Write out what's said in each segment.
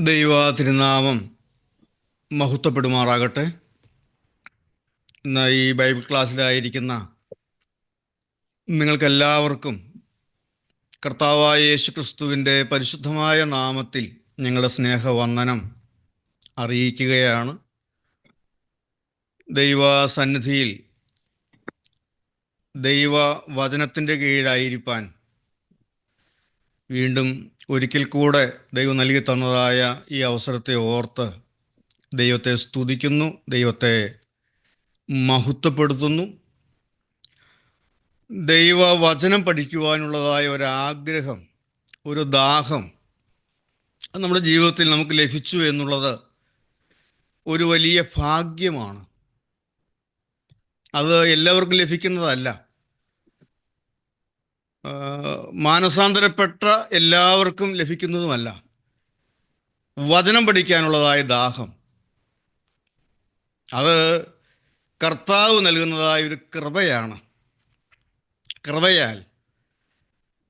ദൈവ തിരുനാമം മഹത്വപ്പെടുമാറാകട്ടെ. ഇന്ന് ഈ ബൈബിൾ ക്ലാസ്സിലായിരിക്കുന്ന നിങ്ങൾക്കെല്ലാവർക്കും കർത്താവായ യേശുക്രിസ്തുവിൻ്റെ പരിശുദ്ധമായ നാമത്തിൽ ഞങ്ങളുടെ സ്നേഹവന്ദനം അറിയിക്കുകയാണ്. ദൈവ സന്നിധിയിൽ ദൈവ വചനത്തിൻ്റെ കീഴിലായിരിക്കാൻ വീണ്ടും ഒരിക്കൽ കൂടെ ദൈവം നൽകി തന്നതായ ഈ അവസരത്തെ ഓർത്ത് ദൈവത്തെ സ്തുതിക്കുന്നു, ദൈവത്തെ മഹത്വപ്പെടുത്തുന്നു. ദൈവവചനം പഠിക്കുവാനുള്ളതായ ഒരാഗ്രഹം, ഒരു ദാഹം നമ്മുടെ ജീവിതത്തിൽ നമുക്ക് ലഭിച്ചു എന്നുള്ളത് ഒരു വലിയ ഭാഗ്യമാണ്. അത് എല്ലാവർക്കും ലഭിക്കുന്നതല്ല. മാനസാന്തരപ്പെട്ട എല്ലാവർക്കും ലഭിക്കുന്നതുമല്ല. വചനം പഠിക്കാനുള്ളതായ ദാഹം അത് കർത്താവ് നൽകുന്നതായ ഒരു കൃപയാണ്. കൃപയാൽ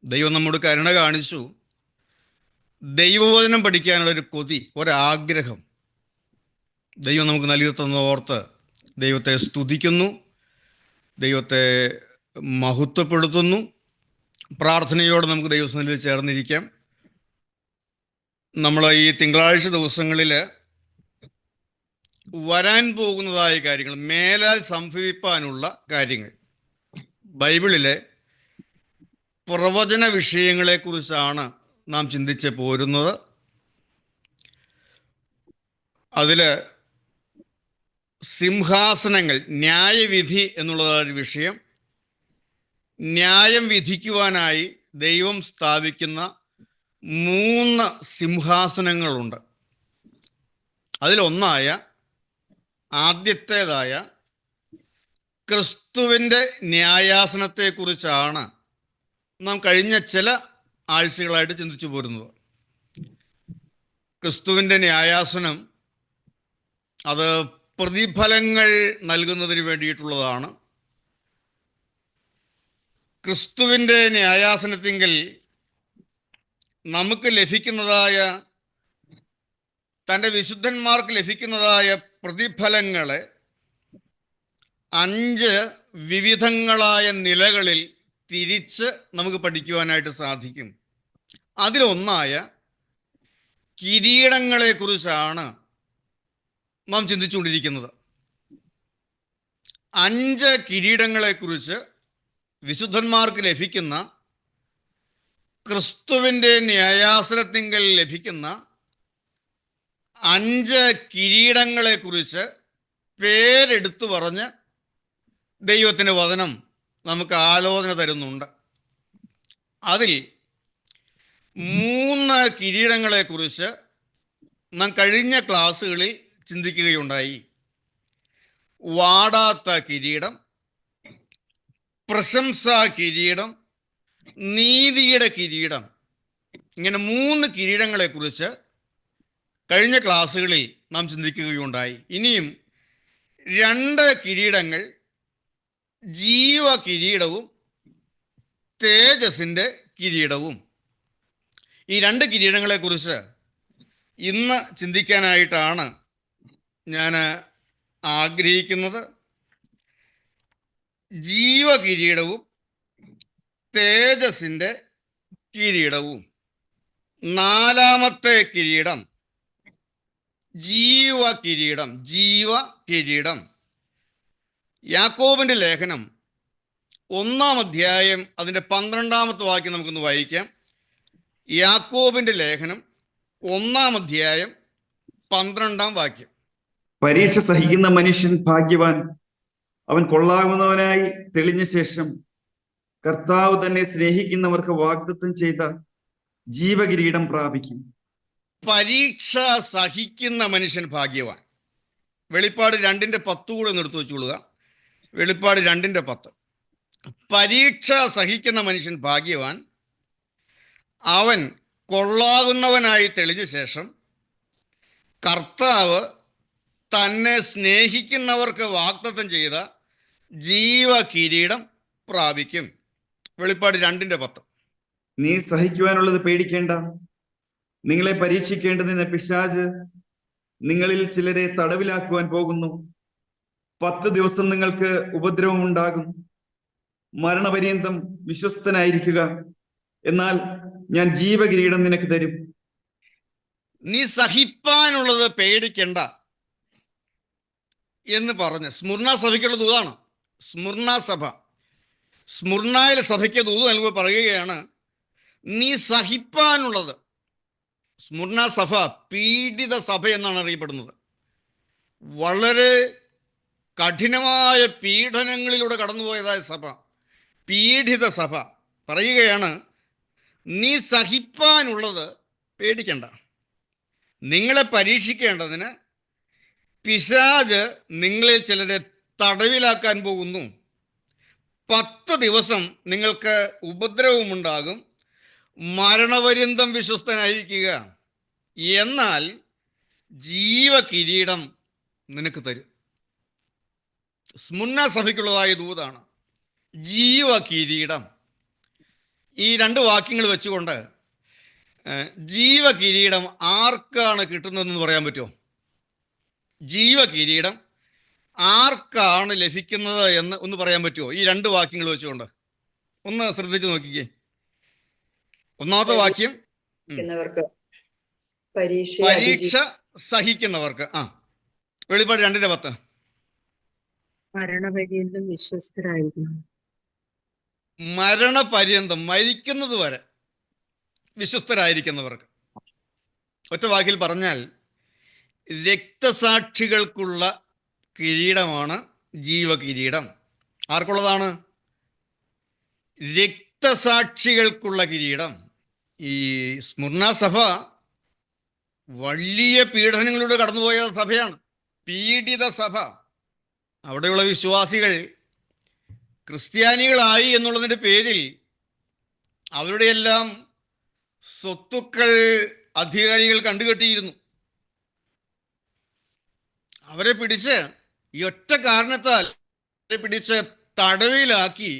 ദൈവം നമ്മോട് കരുണ കാണിച്ചു. ദൈവവചനം പഠിക്കാനുള്ളൊരു കൊതി, ഒരാഗ്രഹം ദൈവം നമുക്ക് നൽകി തന്നോർത്ത് ദൈവത്തെ സ്തുതിക്കുന്നു, ദൈവത്തെ മഹത്വപ്പെടുത്തുന്നു. പ്രാർത്ഥനയോടെ നമുക്ക് ദൈവസന്നിധിയിൽ ചേർന്നിരിക്കാം. നമ്മൾ ഈ തിങ്കളാഴ്ച ദിവസങ്ങളിൽ വരാൻ പോകുന്നതായ കാര്യങ്ങൾ, മേലാൽ സംഭവിപ്പാനുള്ള കാര്യങ്ങൾ, ബൈബിളിലെ പ്രവചന വിഷയങ്ങളെക്കുറിച്ചാണ് നാം ചിന്തിച്ച് പോരുന്നത്. അതിൽ സിംഹാസനങ്ങൾ, ന്യായവിധി എന്നുള്ളതൊരു വിഷയം. ന്യായം വിധിക്കുവാനായി ദൈവം സ്ഥാപിക്കുന്ന 3 സിംഹാസനങ്ങളുണ്ട്. അതിലൊന്നായ ആദ്യത്തേതായ ക്രിസ്തുവിൻ്റെ ന്യായാസനത്തെക്കുറിച്ചാണ് നാം കഴിഞ്ഞ ചില ആഴ്ചകളായിട്ട് ചിന്തിച്ചു പോരുന്നത്. ക്രിസ്തുവിൻ്റെ ന്യായാസനം അത് പ്രതിഫലങ്ങൾ നൽകുന്നതിന് വേണ്ടിയിട്ടുള്ളതാണ്. ക്രിസ്തുവിൻ്റെ ന്യായാസനത്തിങ്കിൽ നമുക്ക് ലഭിക്കുന്നതായ, തൻ്റെ വിശുദ്ധന്മാർക്ക് ലഭിക്കുന്നതായ പ്രതിഫലങ്ങളെ 5 വിവിധങ്ങളായ നിലകളിൽ തിരിച്ച് നമുക്ക് പഠിക്കുവാനായിട്ട് സാധിക്കും. അതിലൊന്നായ കിരീടങ്ങളെക്കുറിച്ചാണ് നാം ചിന്തിച്ചുകൊണ്ടിരിക്കുന്നത്. 5 കിരീടങ്ങളെക്കുറിച്ച് വിശുദ്ധന്മാർക്ക് ലഭിക്കുന്ന, ക്രിസ്തുവിൻ്റെ ന്യായാസനത്തിങ്കൽ ലഭിക്കുന്ന 5 കിരീടങ്ങളെക്കുറിച്ച് പേരെടുത്തു പറഞ്ഞ് ദൈവത്തിൻ്റെ വചനം നമുക്ക് ആലോചന തരുന്നുണ്ട്. അതിൽ 3 കിരീടങ്ങളെക്കുറിച്ച് നാം കഴിഞ്ഞ ക്ലാസ്സുകളിൽ ചിന്തിക്കുകയുണ്ടായി. വാടാത്ത കിരീടം, പ്രശംസാ കിരീടം, നീതിയുടെ കിരീടം. ഇങ്ങനെ 3 കിരീടങ്ങളെക്കുറിച്ച് കഴിഞ്ഞ ക്ലാസ്സുകളിൽ നാം ചിന്തിക്കുകയുണ്ടായി. ഇനിയും 2 കിരീടങ്ങൾ, ജീവ കിരീടവും തേജസ്സിൻ്റെ കിരീടവും. ഈ 2 കിരീടങ്ങളെക്കുറിച്ച് ഇന്ന് ചിന്തിക്കാനായിട്ടാണ് ഞാൻ ആഗ്രഹിക്കുന്നത്. ജീവകിരീടവും തേജസ്സിൻ്റെ കിരീടവും. 4-ാമത്തെ കിരീടം ജീവകിരീടം. ജീവകിരീടം യാക്കോബിൻ്റെ ലേഖനം 1-ാം അധ്യായം അതിൻ്റെ 12-ാമത്തെ വാക്യം നമുക്കൊന്ന് വായിക്കാം. യാക്കോബിൻ്റെ ലേഖനം 1-ാം അധ്യായം 12-ാം വാക്യം. പരീക്ഷ സഹിക്കുന്ന മനുഷ്യൻ ഭാഗ്യവാൻ, അവൻ കൊള്ളാവുന്നവനായി തെളിഞ്ഞ ശേഷം കർത്താവ് തന്നെ സ്നേഹിക്കുന്നവർക്ക് വാഗ്ദത്തം ചെയ്ത ജീവകിരീടം പ്രാപിക്കും. പരീക്ഷ സഹിക്കുന്ന മനുഷ്യൻ ഭാഗ്യവാൻ. വെളിപ്പാട് 2:10 കൂടെ നിർത്തി വെച്ചുകൊള്ളുക. വെളിപ്പാട് 2:10. പരീക്ഷ സഹിക്കുന്ന മനുഷ്യൻ ഭാഗ്യവാൻ, അവൻ കൊള്ളാകുന്നവനായി തെളിഞ്ഞ ശേഷം കർത്താവ് തന്നെ സ്നേഹിക്കുന്നവർക്ക് വാഗ്ദത്തം ചെയ്ത ജീവകിരീടം പ്രാപിക്കും. വെളിപ്പാട് 2:10. നീ സഹിക്കുവാനുള്ളത് പേടിക്കേണ്ട, നിങ്ങളെ പരീക്ഷിക്കേണ്ടതിന് പിശാച് നിങ്ങളിൽ ചിലരെ തടവിലാക്കുവാൻ പോകുന്നു. 10 ദിവസം നിങ്ങൾക്ക് ഉപദ്രവം ഉണ്ടാകും. മരണപര്യന്തം വിശ്വസ്തനായിരിക്കുക, എന്നാൽ ഞാൻ ജീവകിരീടം നിനക്ക് തരും. നീ സഹിപ്പാനുള്ളത് പേടിക്കണ്ട എന്ന് പറഞ്ഞ് സ്മുർണ സഭയ്ക്കുള്ള ദൂതാണ്. സ്മുർണ സഭ, സ്മുർണയിലെ സഭയ്ക്ക് ദൂത് നൽകുമ്പോൾ പറയുകയാണ്, നീ സഹിപ്പാനുള്ളത്. സ്മുർണ സഭ പീഡിത സഭ എന്നാണ് അറിയപ്പെടുന്നത്. വളരെ കഠിനമായ പീഡനങ്ങളിലൂടെ കടന്നുപോയതായ സഭ, പീഡിത സഭ. പറയുകയാണ്, നീ സഹിപ്പാനുള്ളത് പേടിക്കണ്ട. നിങ്ങളെ പരീക്ഷിക്കേണ്ടതിന് പിശാച് നിങ്ങളിൽ ചിലരെ തടവിലാക്കാൻ പോകുന്നു. 10 ദിവസം നിങ്ങൾക്ക് ഉപദ്രവമുണ്ടാകും. മരണപര്യന്തം വിശ്വസ്തനായിരിക്കുക, എന്നാൽ ജീവകിരീടം നിനക്ക് തരും. സ്മുർണ സഭയ്ക്കുള്ളതായ ദൂതാണ് ജീവകിരീടം. ഈ 2 വാക്യങ്ങൾ വെച്ചുകൊണ്ട് ജീവകിരീടം ആർക്കാണ് കിട്ടുന്നതെന്ന് പറയാൻ പറ്റുമോ? ജീവകിരീടം ആർക്കാണ് ലഭിക്കുന്നത് എന്ന് ഒന്ന് പറയാൻ പറ്റുമോ? ഈ 2 വാക്യങ്ങൾ വെച്ചുകൊണ്ട് ഒന്ന് ശ്രദ്ധിച്ചു നോക്കിക്കേ. ഒന്നാമത്തെ വാക്യം, പരീക്ഷ സഹിക്കുന്നവർക്ക്. വെളിപ്പാട് 2:10. മരണപര്യന്തം വിശ്വസ്തരായിരിക്കണം. മരണപര്യന്തം, മരിക്കുന്നത് വരെ വിശ്വസ്തരായിരിക്കുന്നവർക്ക്. ഒറ്റ വാക്കിൽ പറഞ്ഞാൽ രക്തസാക്ഷികൾക്കുള്ള കിരീടമാണ് ജീവകിരീടം. ആർക്കുള്ളതാണ്? രക്തസാക്ഷികൾക്കുള്ള കിരീടം. ഈ സ്മുർണ സഭ വലിയ പീഡനങ്ങളിലൂടെ കടന്നുപോയ സഭയാണ്, പീഡിത സഭ. അവിടെയുള്ള വിശ്വാസികൾ ക്രിസ്ത്യാനികളായി എന്നുള്ളതിൻ്റെ പേരിൽ അവരുടെ എല്ലാം സ്വത്തുക്കൾ അധികാരികൾ കണ്ടുകെട്ടിയിരുന്നു. അവരെ പിടിച്ച് ഈ ഒറ്റ കാരണത്താൽ പിടിച്ച് തടവിലാക്കി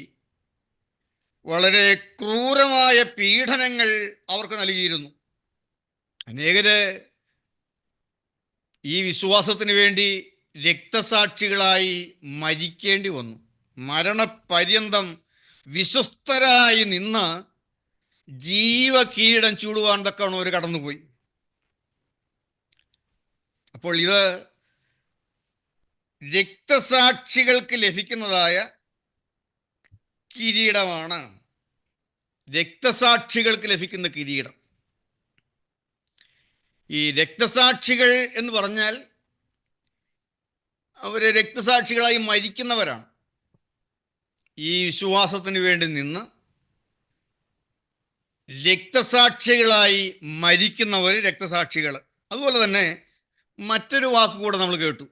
വളരെ ക്രൂരമായ പീഡനങ്ങൾ അവർക്ക് നൽകിയിരുന്നു. അനേകര് ഈ വിശ്വാസത്തിന് വേണ്ടി രക്തസാക്ഷികളായി മരിക്കേണ്ടി വന്നു. മരണപര്യന്തം വിശ്വസ്തരായി നിന്ന് ജീവകിരീടം ചൂടുവാൻ തക്കവണ്ണം അവർ കടന്നുപോയി. അപ്പോൾ ഇത് രക്തസാക്ഷികൾക്ക് ലഭിക്കുന്നതായ കിരീടമാണ്. രക്തസാക്ഷികൾക്ക് ലഭിക്കുന്ന കിരീടം. ഈ രക്തസാക്ഷികൾ എന്ന് പറഞ്ഞാൽ അവർ രക്തസാക്ഷികളായി മരിക്കുന്നവരാണ്. ഈ വിശ്വാസത്തിന് വേണ്ടി നിന്ന് രക്തസാക്ഷികളായി മരിക്കുന്നവർ രക്തസാക്ഷികൾ. അതുപോലെ തന്നെ മറ്റൊരു വാക്കുകൂടെ നമ്മൾ കേട്ടു,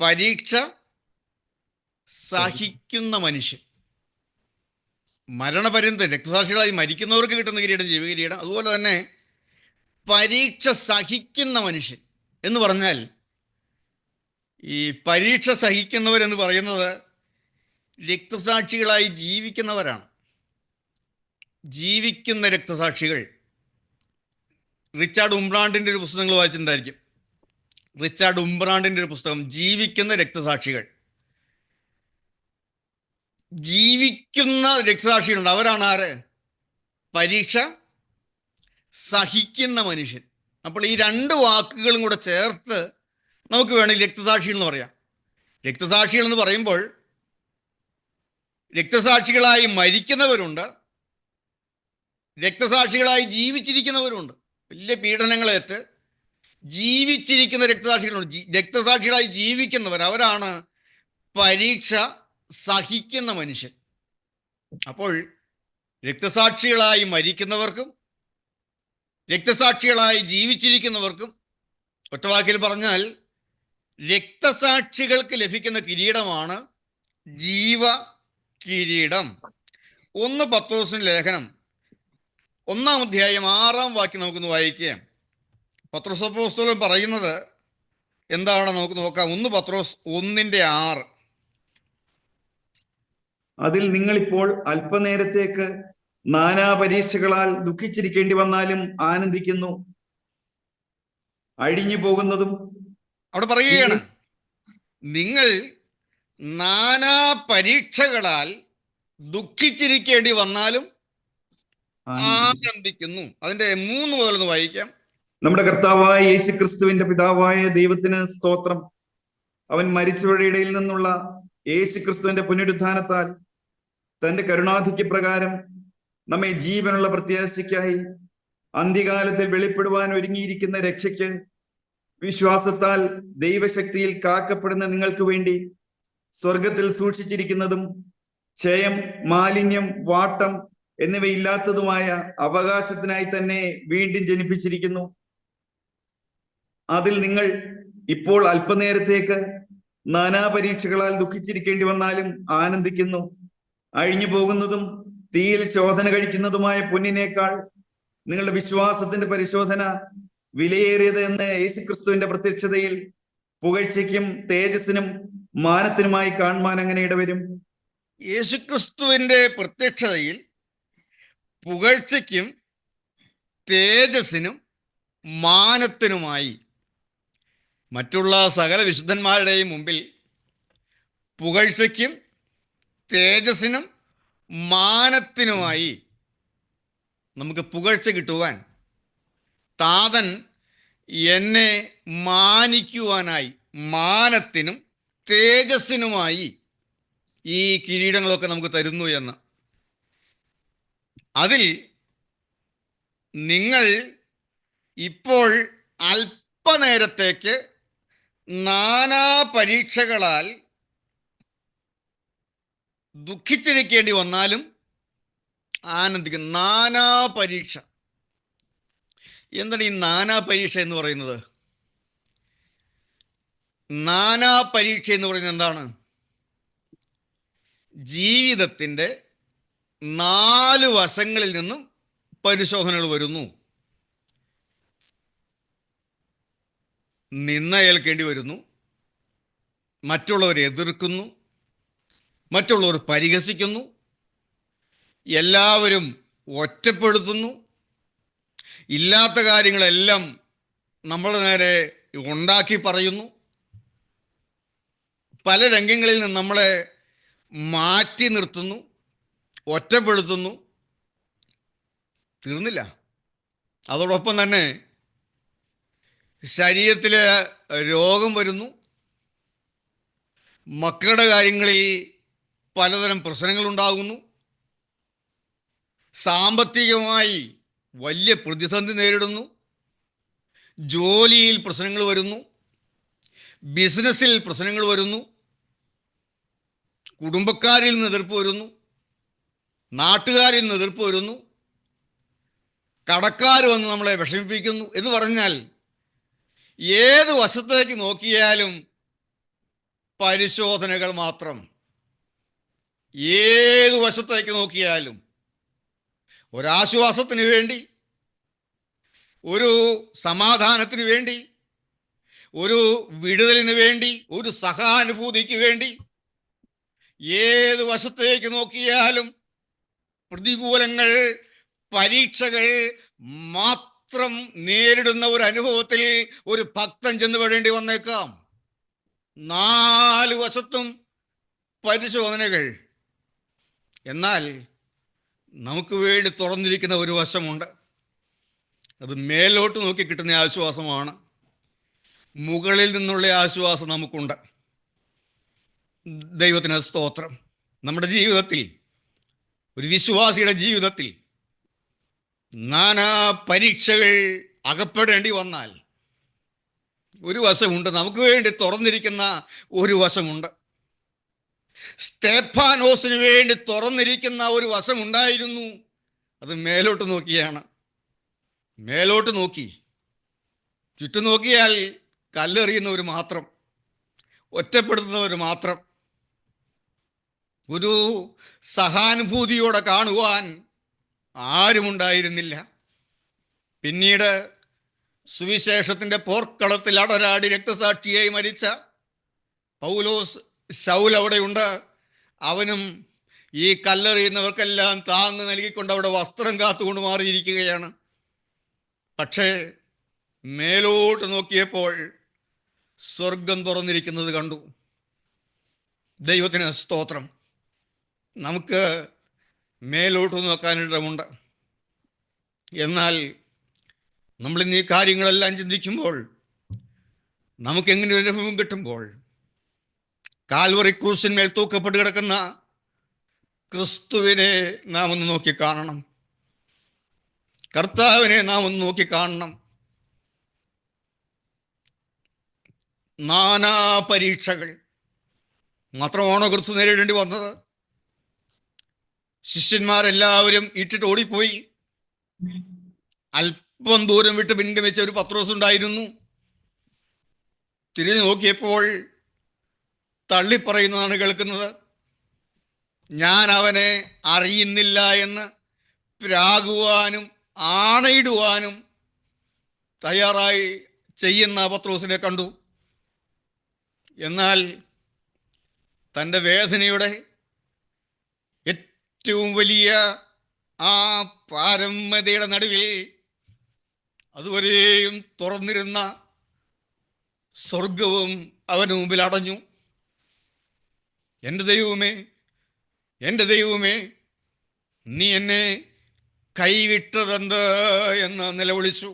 പരീക്ഷ സഹിക്കുന്ന മനുഷ്യൻ. മരണപര്യന്തം രക്തസാക്ഷികളായി മരിക്കുന്നവർക്ക് കിട്ടുന്ന കിരീടം ജീവകിരീടം. അതുപോലെ തന്നെ പരീക്ഷ സഹിക്കുന്ന മനുഷ്യൻ എന്ന് പറഞ്ഞാൽ, ഈ പരീക്ഷ സഹിക്കുന്നവരെന്ന് പറയുന്നത് രക്തസാക്ഷികളായി ജീവിക്കുന്നവരാണ്. ജീവിക്കുന്ന രക്തസാക്ഷികൾ. റിച്ചാർഡ് ഉംബ്രാണ്ടിൻ്റെ ഒരു പുസ്തകങ്ങൾ വായിച്ചിട്ടുണ്ടായിരിക്കും. റിച്ചാർഡ് ഉംബ്രാണ്ടിൻ്റെ ഒരു പുസ്തകം, ജീവിക്കുന്ന രക്തസാക്ഷികൾ. ജീവിക്കുന്ന രക്തസാക്ഷികളുണ്ട്. അവരാണ് ആര്? പരീക്ഷ സഹിക്കുന്ന മനുഷ്യൻ. അപ്പോൾ ഈ 2 വാക്കുകളും കൂടെ ചേർത്ത് നമുക്ക് വേണമെങ്കിൽ രക്തസാക്ഷികൾ എന്ന് പറയാം. രക്തസാക്ഷികൾ എന്ന് പറയുമ്പോൾ രക്തസാക്ഷികളായി മരിക്കുന്നവരുണ്ട്, രക്തസാക്ഷികളായി ജീവിച്ചിരിക്കുന്നവരുണ്ട്. വലിയ പീഡനങ്ങളേറ്റ് ജീവിച്ചിരിക്കുന്ന രക്തസാക്ഷികളുണ്ട്. രക്തസാക്ഷികളായി ജീവിക്കുന്നവർ, അവരാണ് പരീക്ഷ സഹിക്കുന്ന മനുഷ്യൻ. അപ്പോൾ രക്തസാക്ഷികളായി മരിക്കുന്നവർക്കും രക്തസാക്ഷികളായി ജീവിച്ചിരിക്കുന്നവർക്കും ഒറ്റവാക്കിൽ പറഞ്ഞാൽ രക്തസാക്ഷികൾക്ക് ലഭിക്കുന്ന കിരീടമാണ് ജീവ കിരീടം. 1 പത്രോസിന്റെ ലേഖനം 1-ാം അധ്യായം 6-ാം വാക്യം നമുക്കൊന്ന് വായിക്കാം. പത്രോസ് അപ്പോസ്തലൻ പറയുന്നത് എന്താണ് നമുക്ക് നോക്കാം. 1 പത്രോസ് 1:6. അതിൽ നിങ്ങളിപ്പോൾ അല്പനേരത്തേക്ക് നാനാ പരീക്ഷകളാൽ ദുഃഖിച്ചിരിക്കേണ്ടി വന്നാലും ആനന്ദിക്കുന്നു. അഴിഞ്ഞു പോകുന്നതും അവിടെ പറയുകയാണ്, നിങ്ങൾ നാനാ പരീക്ഷകളാൽ ദുഃഖിച്ചിരിക്കേണ്ടി വന്നാലും ആനന്ദിക്കുന്നു. അതിന്റെ 3 മുതലൊന്ന് വായിക്കാം. നമ്മുടെ കർത്താവായ യേശു ക്രിസ്തുവിന്റെ പിതാവായ ദൈവത്തിന് സ്തോത്രം. അവൻ മരിച്ചവരുടെ ഇടയിൽ നിന്നുള്ള യേശു ക്രിസ്തുവിന്റെ പുനരുത്ഥാനത്താൽ തന്റെ കരുണാധിക്യ പ്രകാരം നമ്മെ ജീവനുള്ള പ്രത്യാശയ്ക്കായി അന്ത്യകാലത്തിൽ വെളിപ്പെടുവാൻ ഒരുങ്ങിയിരിക്കുന്ന രക്ഷയ്ക്ക് വിശ്വാസത്താൽ ദൈവശക്തിയിൽ കാക്കപ്പെടുന്ന നിങ്ങൾക്ക് വേണ്ടി സ്വർഗത്തിൽ സൂക്ഷിച്ചിരിക്കുന്നതും ക്ഷയം, മാലിന്യം, വാട്ടം എന്നിവയില്ലാത്തതുമായ അവകാശത്തിനായി തന്നെ വീണ്ടും ജനിപ്പിച്ചിരിക്കുന്നു. അതിൽ നിങ്ങൾ ഇപ്പോൾ അല്പനേരത്തേക്ക് നാനാ പരീക്ഷകളാൽ ദുഃഖിച്ചിരിക്കേണ്ടി വന്നാലും ആനന്ദിക്കുന്നു. അഴിഞ്ഞു പോകുന്നതും തീയിൽ ശോധന കഴിക്കുന്നതുമായ പൊന്നിനേക്കാൾ നിങ്ങളുടെ വിശ്വാസത്തിന്റെ പരിശോധന വിലയേറിയത് എന്ന് യേശുക്രിസ്തുവിന്റെ പ്രത്യക്ഷതയിൽ പുകഴ്ചയ്ക്കും തേജസ്സിനും മാനത്തിനുമായി കാണുവാൻ അങ്ങനെ ഇടവരും. യേശുക്രിസ്തുവിന്റെ പ്രത്യക്ഷതയിൽ പുകഴ്ചയ്ക്കും തേജസ്സിനും മാനത്തിനുമായി മറ്റുള്ള സകല വിശുദ്ധന്മാരുടെയും മുമ്പിൽ പുകഴ്ചയ്ക്കും തേജസ്സിനും മാനത്തിനുമായി നമുക്ക് പുകഴ്ച കിട്ടുവാൻ താതൻ എന്നെ മാനിക്കുവാനായി മാനത്തിനും തേജസ്സിനുമായി ഈ കിരീടങ്ങളൊക്കെ നമുക്ക് തരുന്നു എന്ന്. അതിൽ നിങ്ങൾ ഇപ്പോൾ അല്പനേരത്തേക്ക് നാനാ പരീക്ഷകളാൽ ദുഃഖിച്ചിരിക്കേണ്ടി വന്നാലും ആനന്ദിക്കും. നാനാ പരീക്ഷ. എന്താണ് ഈ നാനാ പരീക്ഷ എന്ന് പറയുന്നത്? നാനാ പരീക്ഷ എന്ന് പറയുന്നത് എന്താണ്? ജീവിതത്തിൻ്റെ 4 വശങ്ങളിൽ നിന്നും പരിശോധനകൾ വരുന്നു. നിന്ന ഏൽക്കേണ്ടി വരുന്നു, മറ്റുള്ളവരെ എതിർക്കുന്നു, മറ്റുള്ളവർ പരിഹസിക്കുന്നു, എല്ലാവരും ഒറ്റപ്പെടുത്തുന്നു, ഇല്ലാത്ത കാര്യങ്ങളെല്ലാം നമ്മുടെ നേരെ ഉണ്ടാക്കി പറയുന്നു, പല രംഗങ്ങളിൽ നിന്ന് നമ്മളെ മാറ്റി നിർത്തുന്നു, ഒറ്റപ്പെടുത്തുന്നു. തീർന്നില്ല. അതോടൊപ്പം തന്നെ ശരീരത്തിൽ രോഗം വരുന്നു, മക്കളുടെ കാര്യങ്ങളിൽ പലതരം പ്രശ്നങ്ങളുണ്ടാകുന്നു, സാമ്പത്തികമായി വലിയ പ്രതിസന്ധി നേരിടുന്നു, ജോലിയിൽ പ്രശ്നങ്ങൾ വരുന്നു, ബിസിനസ്സിൽ പ്രശ്നങ്ങൾ വരുന്നു, കുടുംബക്കാരിൽ നിന്ന് എതിർപ്പ് വരുന്നു, നാട്ടുകാരിൽ നിന്ന് എതിർപ്പ് വരുന്നു, കടക്കാർ വന്ന് നമ്മളെ വിഷമിപ്പിക്കുന്നു എന്ന് പറഞ്ഞാൽ ഏത് വശത്തേക്ക് നോക്കിയാലും പരിശോധനകൾ മാത്രം. ഏത് വശത്തേക്ക് നോക്കിയാലും ഒരാശ്വാസത്തിന് വേണ്ടി, ഒരു സമാധാനത്തിന് വേണ്ടി, ഒരു വിടുതലിന് വേണ്ടി, ഒരു സഹാനുഭൂതിക്ക് വേണ്ടി ഏത് വശത്തേക്ക് നോക്കിയാലും പ്രതികൂലങ്ങൾ, പരീക്ഷകൾ മാത്രം നേരിടുന്ന ഒരു അനുഭവത്തിൽ ഒരു ഭക്തൻ ചെന്ന് പെടേണ്ടി വന്നേക്കാം. 4 വശത്തും പരിശോധനകൾ. എന്നാൽ നമുക്ക് വേണ്ടി തുറന്നിരിക്കുന്ന ഒരു വശമുണ്ട്. അത് മേലോട്ട് നോക്കി കിട്ടുന്ന ആശ്വാസമാണ്. മുകളിൽ നിന്നുള്ള ആശ്വാസം നമുക്കുണ്ട്. ദൈവത്തിന് സ്തോത്രം. നമ്മുടെ ജീവിതത്തിൽ, ഒരു വിശ്വാസിയുടെ ജീവിതത്തിൽ നാനാ പരീക്ഷകൾ അകപ്പെടേണ്ടി വന്നാൽ ഒരു വശമുണ്ട്, നമുക്ക് വേണ്ടി തുറന്നിരിക്കുന്ന ഒരു വശമുണ്ട്. സ്തേഫാനോസിന് വേണ്ടി തുറന്നിരിക്കുന്ന ഒരു വശമുണ്ടായിരുന്നു. അത് മേലോട്ട് നോക്കിയാണ്. മേലോട്ട് നോക്കി ചുറ്റും നോക്കിയാൽ കല്ലെറിയുന്നവർ മാത്രം, ഒറ്റപ്പെടുത്തുന്നവർ മാത്രം. ഒരു സഹാനുഭൂതിയോടെ കാണുവാൻ ആരുമുണ്ടായിരുന്നില്ല. പിന്നീട് സുവിശേഷത്തിൻ്റെ പോർക്കളത്തിൽ അടരാടി രക്തസാക്ഷിയായി മരിച്ച പൗലോസ് ശൗൽ അവിടെയുണ്ട്. അവനും ഈ കല്ലെറിയുന്നവർക്കെല്ലാം താങ്ങ് നൽകിക്കൊണ്ട് അവിടെ വസ്ത്രം കാത്തുകൊണ്ട് മാറിയിരിക്കുകയാണ്. പക്ഷേ മേലോട്ട് നോക്കിയപ്പോൾ സ്വർഗം തുറന്നിരിക്കുന്നത് കണ്ടു. ദൈവത്തിന് സ്തോത്രം. നമുക്ക് മേലോട്ട് നോക്കാനിടമുണ്ട്. എന്നാൽ നമ്മളിന്ന് ഈ കാര്യങ്ങളെല്ലാം ചിന്തിക്കുമ്പോൾ, നമുക്കെങ്ങനെ ഒരു അനുഭവം കിട്ടുമ്പോൾ, കാൽവറി ക്രൂശിന്മേൽ തൂക്കപ്പെട്ട് കിടക്കുന്ന ക്രിസ്തുവിനെ നാം ഒന്ന് നോക്കി കാണണം. കർത്താവിനെ നാം ഒന്ന് നോക്കി കാണണം. നാനാ പരീക്ഷകൾ മാത്രമാണോ ക്രിസ്തു നേരിടേണ്ടി വന്നത്? ശിഷ്യന്മാരെല്ലാവരും ഇട്ടിട്ട് ഓടിപ്പോയി. അല്പം ദൂരം വിട്ട് പിൻഗമിച്ച ഒരു പത്രോസ് ഉണ്ടായിരുന്നു. തിരിഞ്ഞു നോക്കിയപ്പോൾ തള്ളിപ്പറയുന്നതാണ് കേൾക്കുന്നത്. ഞാൻ അവനെ അറിയുന്നില്ല എന്ന് പ്രാകുവാനും ആണയിടുവാനും തയ്യാറായി ചെയ്യുന്ന പത്രോസിനെ കണ്ടു. എന്നാൽ തൻ്റെ വേദനയുടെ ഏറ്റവും വലിയ ആ പാരമ്യതയുടെ നടുവിൽ അതുവരെയും തുറന്നിരുന്ന സ്വർഗവും അവന് മുമ്പിൽ അടഞ്ഞു. എൻ്റെ ദൈവമേ, എൻ്റെ ദൈവമേ, നീ എന്നെ കൈവിട്ടതെന്ത് എന്ന് നിലവിളിച്ചു.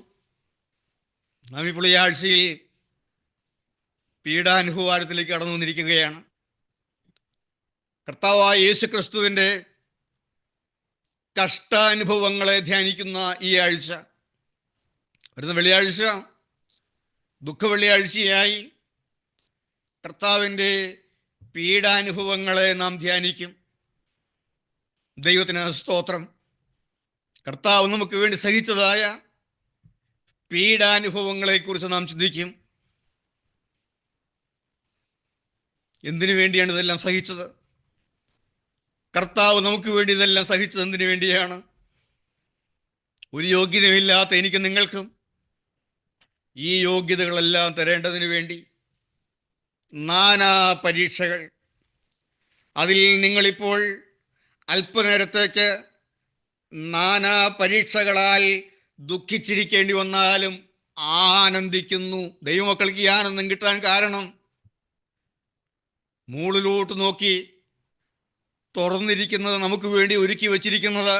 നാം ഇപ്പോൾ ഈ ആഴ്ചയിൽ പീഡാനുഭവാരത്തിലേക്ക് കടന്നു വന്നിരിക്കുകയാണ്. കർത്താവായ യേശു ക്രിസ്തുവിൻ്റെ കഷ്ടാനുഭവങ്ങളെ ധ്യാനിക്കുന്ന ഈ ആഴ്ച, വരുന്ന വെള്ളിയാഴ്ച ദുഃഖ വെള്ളിയാഴ്ചയായി കർത്താവിൻ്റെ പീഡാനുഭവങ്ങളെ നാം ധ്യാനിക്കും. ദൈവത്തിന് സ്തോത്രം. കർത്താവ് നമുക്ക് വേണ്ടി സഹിച്ചതായ പീഡാനുഭവങ്ങളെക്കുറിച്ച് നാം ചിന്തിക്കും. എന്തിനു വേണ്ടിയാണ് ഇതെല്ലാം സഹിച്ചത്? കർത്താവ് നമുക്ക് വേണ്ടി ഇതെല്ലാം സഹിച്ചത് എന്തിനു വേണ്ടിയാണ്? ഒരു യോഗ്യതയുമില്ലാത്ത എനിക്ക് നിങ്ങൾക്കും ഈ യോഗ്യതകളെല്ലാം തരേണ്ടതിനു വേണ്ടി നാനാ പരീക്ഷകൾ. അതിൽ നിങ്ങളിപ്പോൾ അല്പനേരത്തേക്ക് നാനാ പരീക്ഷകളാൽ ദുഃഖിച്ചിരിക്കേണ്ടി വന്നാലും ആനന്ദിക്കുന്നു. ദൈവമക്കൾക്ക് ഈ ആനന്ദം കിട്ടാൻ കാരണം മുകളിലോട്ട് നോക്കി തുറന്നിരിക്കുന്നത്, നമുക്ക് വേണ്ടി ഒരുക്കി വച്ചിരിക്കുന്നത്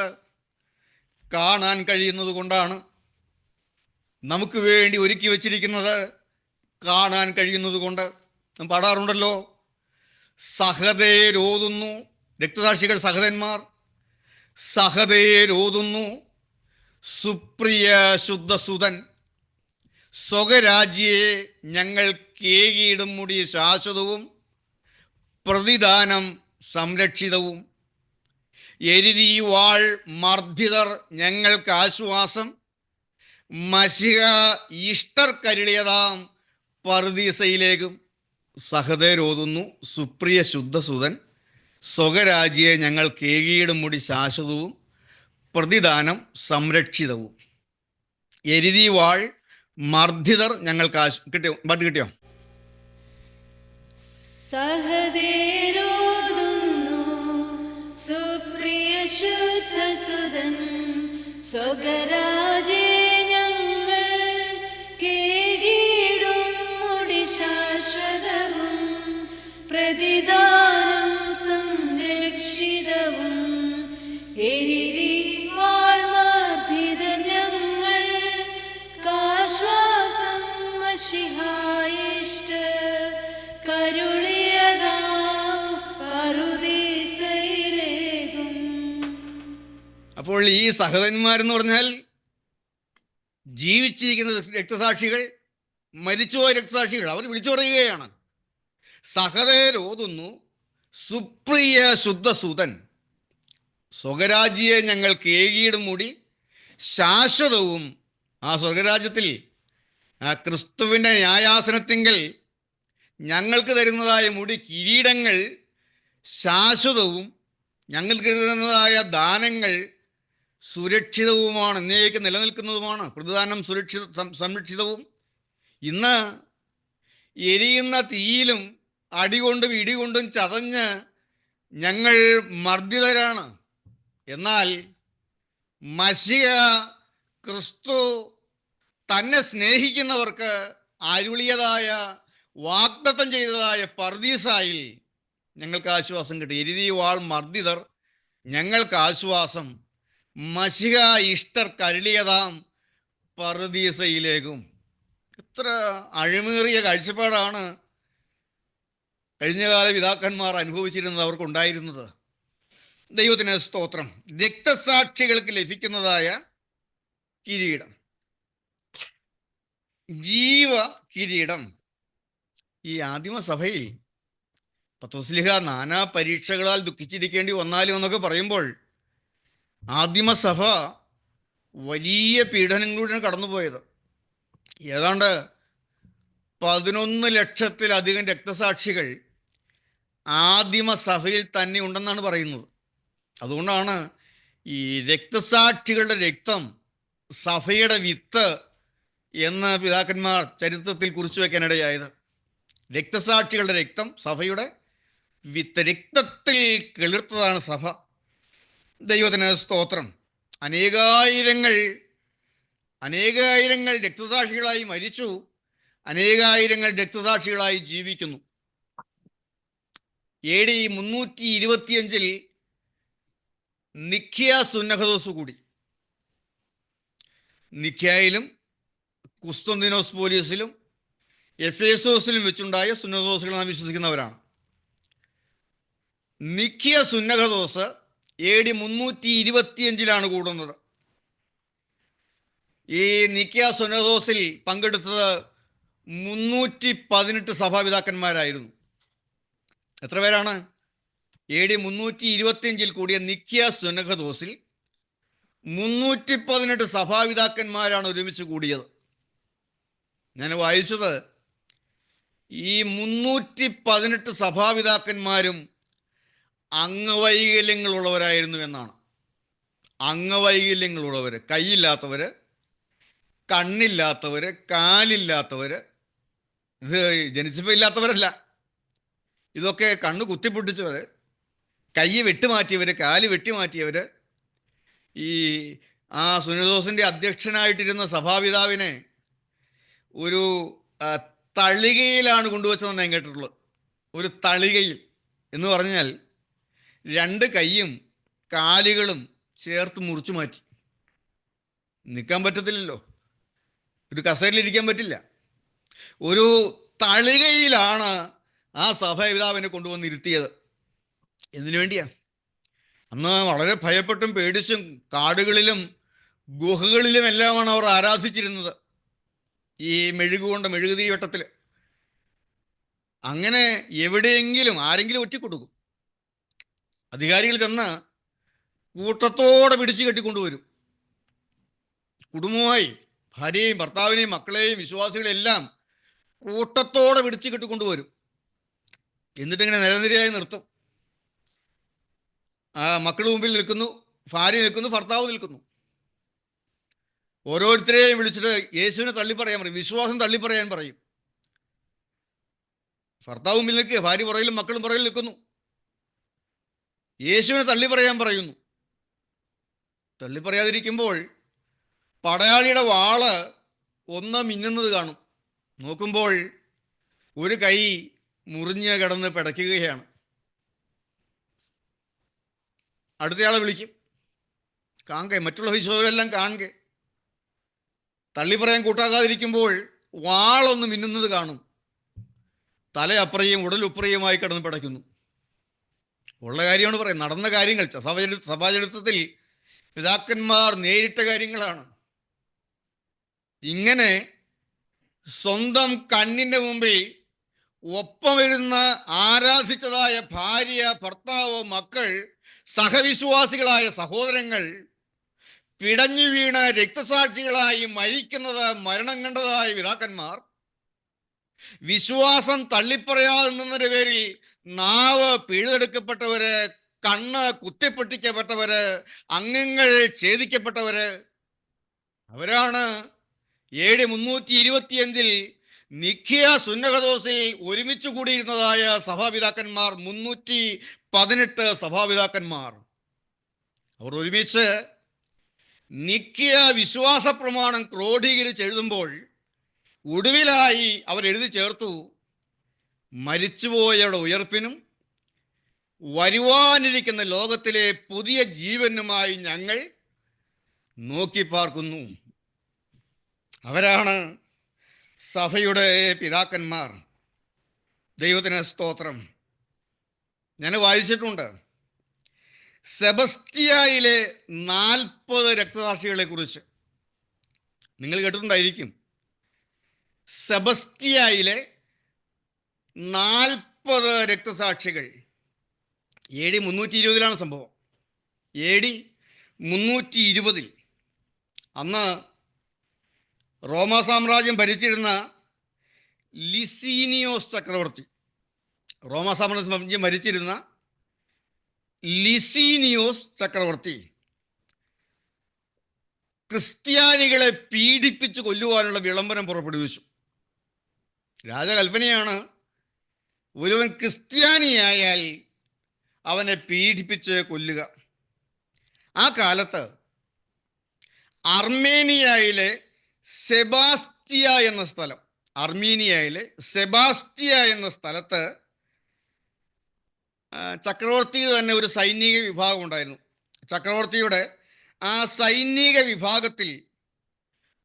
കാണാൻ കഴിയുന്നത് കൊണ്ടാണ്. നമുക്ക് വേണ്ടി ഒരുക്കി വച്ചിരിക്കുന്നത് കാണാൻ കഴിയുന്നത് കൊണ്ട്. നാം പാടാറുണ്ടല്ലോ, സഹതേരോതുന്നു, രക്തസാക്ഷികൾ സഹതന്മാർ സഹതേരോതുന്നു സുപ്രിയ ശുദ്ധസുതൻ, സ്വകരാജ്യയെ ഞങ്ങൾ കേകിയിടും മുടി ശാശ്വതവും പ്രതിദാനം സംരക്ഷിതവും, എരുതി വാൾ മർദ്ദിതർ ഞങ്ങൾക്ക് ആശ്വാസം, മഷിക ഇഷ്ടർ കരുളിയതാം പറുദീസയിലേക്കും. സഹതരോതുന്നു സുപ്രിയ ശുദ്ധസുതൻ, സ്വകരാജ്യയെ ഞങ്ങൾ കേകിയിടും മുടി ശാശ്വതവും പ്രതിദാനം സംരക്ഷിതവും, എരുതി വാൾ മർദ്ദിതർ ഞങ്ങൾക്ക് കിട്ടിയോ? പാട്ട് കിട്ടിയോ? സഹദേരോതുന്നു സുപ്രിയ ശുദ്ധസുതൻ, സ്വകരാജ്യേ ഞങ്ങൾ കേകിടും മുടി ശാശ്വതവും പ്രതിദാനം സംരക്ഷിതവും, എരിതി വാൾ മർദ്ദിതർ ഞങ്ങൾ കാശ്വാസം മശിഹായിഷ്ട കരുളിയതാം പറുദീസയിലേക്കും. അപ്പോൾ ഈ സഹതന്മാരെന്ന് പറഞ്ഞാൽ ജീവിച്ചിരിക്കുന്ന രക്തസാക്ഷികൾ, മരിച്ചുപോയ രക്തസാക്ഷികൾ, അവർ വിളിച്ചു പറയുകയാണ്, സഹതരോതുന്നു സുപ്രിയ ശുദ്ധസുതൻ, സ്വകരാജ്യയെ ഞങ്ങൾ കേകിയിടും മുടി ശാശ്വതവും. ആ സ്വർഗരാജ്യത്തിൽ ആ ക്രിസ്തുവിൻ്റെ ന്യായാസനത്തിങ്കൽ ഞങ്ങൾക്ക് തരുന്നതായ മുടി കിരീടങ്ങൾ ശാശ്വതവും, ഞങ്ങൾക്ക് തരുന്നതായ ദാനങ്ങൾ സുരക്ഷിതവുമാണ്, എന്നേക്ക് നിലനിൽക്കുന്നതുമാണ്. പ്രതിദാനം സംരക്ഷിതവും. ഇന്ന് എരിയുന്ന തീയിലും അടികൊണ്ടും ഇടികൊണ്ടും ചതഞ്ഞ് ഞങ്ങൾ മർദ്ദിതരാണ്. എന്നാൽ മശിഹ ക്രിസ്തു തന്നെ സ്നേഹിക്കുന്നവർക്ക് അരുളിയതായ വാഗ്ദത്തം ചെയ്തതായ പർദീസായിൽ ഞങ്ങൾക്ക് ആശ്വാസം കിട്ടി. എരുതി വാൾ മർദ്ദിതർ ഞങ്ങൾക്ക് ആശ്വാസം, മശിഹ ഇഷ്ടർ കരുളിയതാം പർദീസയിലേക്കും. എത്ര അഴിമേറിയ കാഴ്ചപ്പാടാണ് കഴിഞ്ഞകാല പിതാക്കന്മാർ അനുഭവിച്ചിരുന്നത്, അവർക്കുണ്ടായിരുന്നത്. ദൈവത്തിന് സ്തോത്രം. രക്തസാക്ഷികൾക്ക് ലഭിക്കുന്നതായ കിരീടം, ജീവ കിരീടം. ഈ ആദിമസഭയിൽ പത്രോസ്ലീഹ നാനാ പരീക്ഷകളാൽ ദുഃഖിച്ചിരിക്കേണ്ടി വന്നാലും എന്നൊക്കെ പറയുമ്പോൾ ആദിമസഭ വലിയ പീഡനങ്ങളിലൂടെയാണ് കടന്നുപോയത്. ഏതാണ്ട് 11 ലക്ഷത്തിലധികം രക്തസാക്ഷികൾ ആദിമസഭയിൽ തന്നെ ഉണ്ടെന്നാണ് പറയുന്നത്. അതുകൊണ്ടാണ് ഈ രക്തസാക്ഷികളുടെ രക്തം സഭയുടെ വിത്ത് എന്ന് പിതാക്കന്മാർ ചരിത്രത്തിൽ കുറിച്ചു വെക്കാനിടയായത്. രക്തസാക്ഷികളുടെ രക്തം സഭയുടെ വിത്ത്, രക്തത്തിൽ കിളിർത്തതാണ് സഭ. ദൈവത്തിന് സ്തോത്രം. അനേകായിരങ്ങൾ രക്തസാക്ഷികളായി മരിച്ചു, അനേകായിരങ്ങൾ രക്തസാക്ഷികളായി ജീവിക്കുന്നു. AD 325 നിഖ്യ സുന്നഹദോസ് കൂടി. നിഖ്യയിലും കുസ്തുന്തിനോസ് പോലീസിലും എഫേസോസിലും വെച്ചുണ്ടായ സുന്നഹദോസുകൾ നാം വിശ്വസിക്കുന്നവരാണ്. നിഖ്യ സുന്നഹദോസ് AD 325 കൂടുന്നത്. ഈ നിഖ്യ സുന്നഹദോസിൽ പങ്കെടുത്തത് 318 സഭാപിതാക്കന്മാരായിരുന്നു. എത്ര പേരാണ്? AD 325 കൂടിയ നിഖ്യ സുന്നഹദോസിൽ 318 സഭാപിതാക്കന്മാരാണ് ഒരുമിച്ച് കൂടിയത്. ഞാൻ വായിച്ചത് ഈ 318 സഭാപിതാക്കന്മാരും അംഗവൈകല്യങ്ങളുള്ളവരായിരുന്നു എന്നാണ്. അംഗവൈകല്യങ്ങളുള്ളവർ, കൈയില്ലാത്തവർ, കണ്ണില്ലാത്തവർ, കാലില്ലാത്തവർ. ഇത് ജനിച്ചപ്പോൾ ഇല്ലാത്തവരല്ല, ഇതൊക്കെ കണ്ണ് കുത്തിപ്പൊട്ടിച്ചവർ, കൈ വെട്ടിമാറ്റിയവർ, കാല് വെട്ടിമാറ്റിയവർ. ഈ സുന്നഹദോസിൻ്റെ അധ്യക്ഷനായിട്ടിരുന്ന സഭാപിതാവിനെ ഒരു തളികയിലാണ് കൊണ്ടുവച്ചതെന്ന് ഞാൻ കേട്ടിട്ടുള്ളത്. ഒരു തളികയിൽ എന്ന് പറഞ്ഞാൽ 2 കൈയും കാലുകളും ചേർത്ത് മുറിച്ചു മാറ്റി. നിൽക്കാൻ പറ്റത്തില്ലല്ലോ, ഒരു കസേരയിലിരിക്കാൻ പറ്റില്ല. ഒരു തളികയിലാണ് ആ സഭാപിതാവിനെ കൊണ്ടുവന്നിരുത്തിയത്. എന്തിനു വേണ്ടിയാ? അന്ന് വളരെ ഭയപ്പെട്ടും പേടിച്ചും കാടുകളിലും ഗുഹകളിലും എല്ലാമാണ് അവർ ആരാധിച്ചിരുന്നത്, ഈ മെഴുകുകൊണ്ട് മെഴുകുതിരി വട്ടത്തിൽ. അങ്ങനെ എവിടെയെങ്കിലും ആരെങ്കിലും ഒറ്റിക്കൊടുക്കും. അധികാരികൾ ചെന്ന് കൂട്ടത്തോടെ പിടിച്ചു കെട്ടിക്കൊണ്ടുവരും. കുടുംബമായി ഭാര്യയെയും ഭർത്താവിനെയും മക്കളെയും വിശ്വാസികളെല്ലാം കൂട്ടത്തോടെ പിടിച്ചു കെട്ടിക്കൊണ്ടുവരും. എന്നിട്ടിങ്ങനെ നിരനിരയായി നിർത്തും. മക്കൾ മുമ്പിൽ നിൽക്കുന്നു, ഭാര്യ നിൽക്കുന്നു, ഭർത്താവ് നിൽക്കുന്നു. ഓരോരുത്തരെയും വിളിച്ചിട്ട് യേശുവിനെ തള്ളിപ്പറയാൻ പറയും, വിശ്വാസം തള്ളിപ്പറയാൻ പറയും. ഭർത്താവ് മുമ്പിൽ നിൽക്കുക, ഭാര്യ പുറകിലും മക്കളും പുറകിൽ നിൽക്കുന്നു. യേശുവിനെ തള്ളിപ്പറയാൻ പറയുന്നു. തള്ളിപ്പറയാതിരിക്കുമ്പോൾ പടയാളിയുടെ വാള് ഒന്ന് മിന്നുന്നത് കാണും. നോക്കുമ്പോൾ ഒരു കൈ മുറിഞ്ഞ് കിടന്ന് പിടയ്ക്കുകയാണ്. അടുത്തയാളെ വിളിക്കും, കാണെ, മറ്റുള്ള വിശ്വാസികളെല്ലാം കാണെ. തള്ളിപ്പറയാൻ കൂട്ടാക്കാതിരിക്കുമ്പോൾ വാളൊന്ന് മിന്നുന്നത് കാണും. തലയപ്പുറയും ഉടലുപ്പുറയുമായി കിടന്ന് പിടയ്ക്കുന്നു. ഉള്ള കാര്യമാണ് പറയുന്നത്, നടന്ന കാര്യങ്ങൾ, സഭാചരിത്രത്തിൽ പിതാക്കന്മാർ നേരിട്ട കാര്യങ്ങളാണ്. ഇങ്ങനെ സ്വന്തം കണ്ണിൻ്റെ മുമ്പിൽ ഒപ്പമിരുന്ന് ആരാധിച്ചതായ ഭാര്യ, ഭർത്താവ്, മക്കൾ, സഹവിശ്വാസികളായ സഹോദരങ്ങൾ പിടഞ്ഞു വീണ് രക്തസാക്ഷികളായി മരിക്കുന്നത് മരണം കണ്ടതായ പിതാക്കന്മാർ വിശ്വാസം തള്ളിപ്പറയാതെ നിന്നതിൻ്റെ പേരിൽ നാവ് പിഴുതെടുക്കപ്പെട്ടവര്, കണ്ണ് കുത്തിപ്പൊട്ടിക്കപ്പെട്ടവര്, അംഗങ്ങൾ ഛേദിക്കപ്പെട്ടവര്, അവരാണ് AD 325 നിഖ്യ സുന്നഹദോസിൽ ഒരുമിച്ച് കൂടിയിരുന്നതായ സഭാപിതാക്കന്മാർ. 318 സഭാപിതാക്കന്മാർ അവർ ഒരുമിച്ച് നിക്കിയ വിശ്വാസ പ്രമാണം ക്രോഡീകരിച്ച് എഴുതുമ്പോൾ ഒടുവിലായി അവർ എഴുതി ചേർത്തു, മരിച്ചുപോയവരുടെ ഉയർപ്പിനും വരുവാനിരിക്കുന്ന ലോകത്തിലെ പുതിയ ജീവനുമായി ഞങ്ങൾ നോക്കി പാർക്കുന്നു. അവരാണ് സഭയുടെ പിതാക്കന്മാർ. ദൈവത്തിന് സ്തോത്രം. ഞാൻ വായിച്ചിട്ടുണ്ട് സെബസ്റ്റിയയിലെ 40 രക്തസാക്ഷികളെ കുറിച്ച്. നിങ്ങൾ കേട്ടിട്ടുണ്ടായിരിക്കും. സെബസ്റ്റിയയിലെ 40 രക്തസാക്ഷികൾ. AD 320 സംഭവം. AD 320 അന്ന് റോമാ സാമ്രാജ്യം ഭരിച്ചിരുന്ന ലിസീനിയോസ് ചക്രവർത്തി, റോമാ സാമ്രാജ്യം ഭരിച്ചിരുന്ന ലിസീനിയോസ് ചക്രവർത്തി ക്രിസ്ത്യാനികളെ പീഡിപ്പിച്ച് കൊല്ലുവാനുള്ള വിളംബരം പുറപ്പെടുവിച്ചു. രാജകൽപ്പനയാണ്, ഒരുവൻ ക്രിസ്ത്യാനിയായാൽ അവനെ പീഡിപ്പിച്ച് കൊല്ലുക. ആ കാലത്ത് അർമേനിയയിലെ സെബാസ്റ്റിയ എന്ന സ്ഥലം, അർമീനിയയിലെ സെബാസ്റ്റിയ എന്ന സ്ഥലത്ത് ചക്രവർത്തി തന്നെ ഒരു സൈനിക വിഭാഗം ഉണ്ടായിരുന്നു. ചക്രവർത്തിയുടെ ആ സൈനിക വിഭാഗത്തിൽ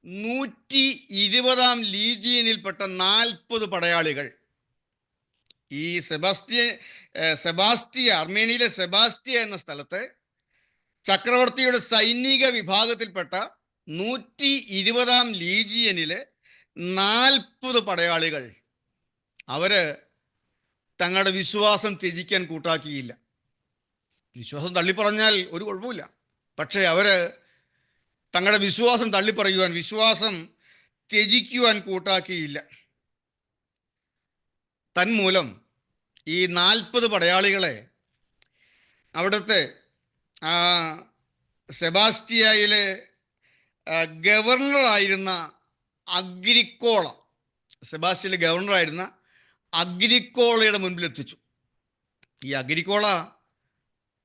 120 ലീജിയനിൽപ്പെട്ട 40 പടയാളികൾ ഈ സെബാസ്റ്റിയ, അർമേനിയയിലെ സെബാസ്റ്റിയ എന്ന സ്ഥലത്ത് ചക്രവർത്തിയുടെ സൈനിക വിഭാഗത്തിൽപ്പെട്ട 120 ലീജിയനിലെ 40 പടയാളികൾ, അവര് തങ്ങളുടെ വിശ്വാസം ത്യജിക്കാൻ കൂട്ടാക്കിയില്ല. വിശ്വാസം തള്ളിപ്പറഞ്ഞാൽ ഒരു കുഴപ്പമില്ല, പക്ഷേ അവര് തങ്ങളുടെ വിശ്വാസം തള്ളിപ്പറയുവാൻ, വിശ്വാസം ത്യജിക്കുവാൻ കൂട്ടാക്കിയില്ല. തന്മൂലം ഈ 40 പടയാളികളെ അവിടുത്തെ സെബാസ്റ്റിയയിലെ ഗവർണറായിരുന്ന അഗ്രിക്കോള, സെബാസ്റ്റിയയിലെ ഗവർണറായിരുന്ന അഗ്രിക്കോളയുടെ മുൻപിലെത്തിച്ചു. ഈ അഗ്രിക്കോള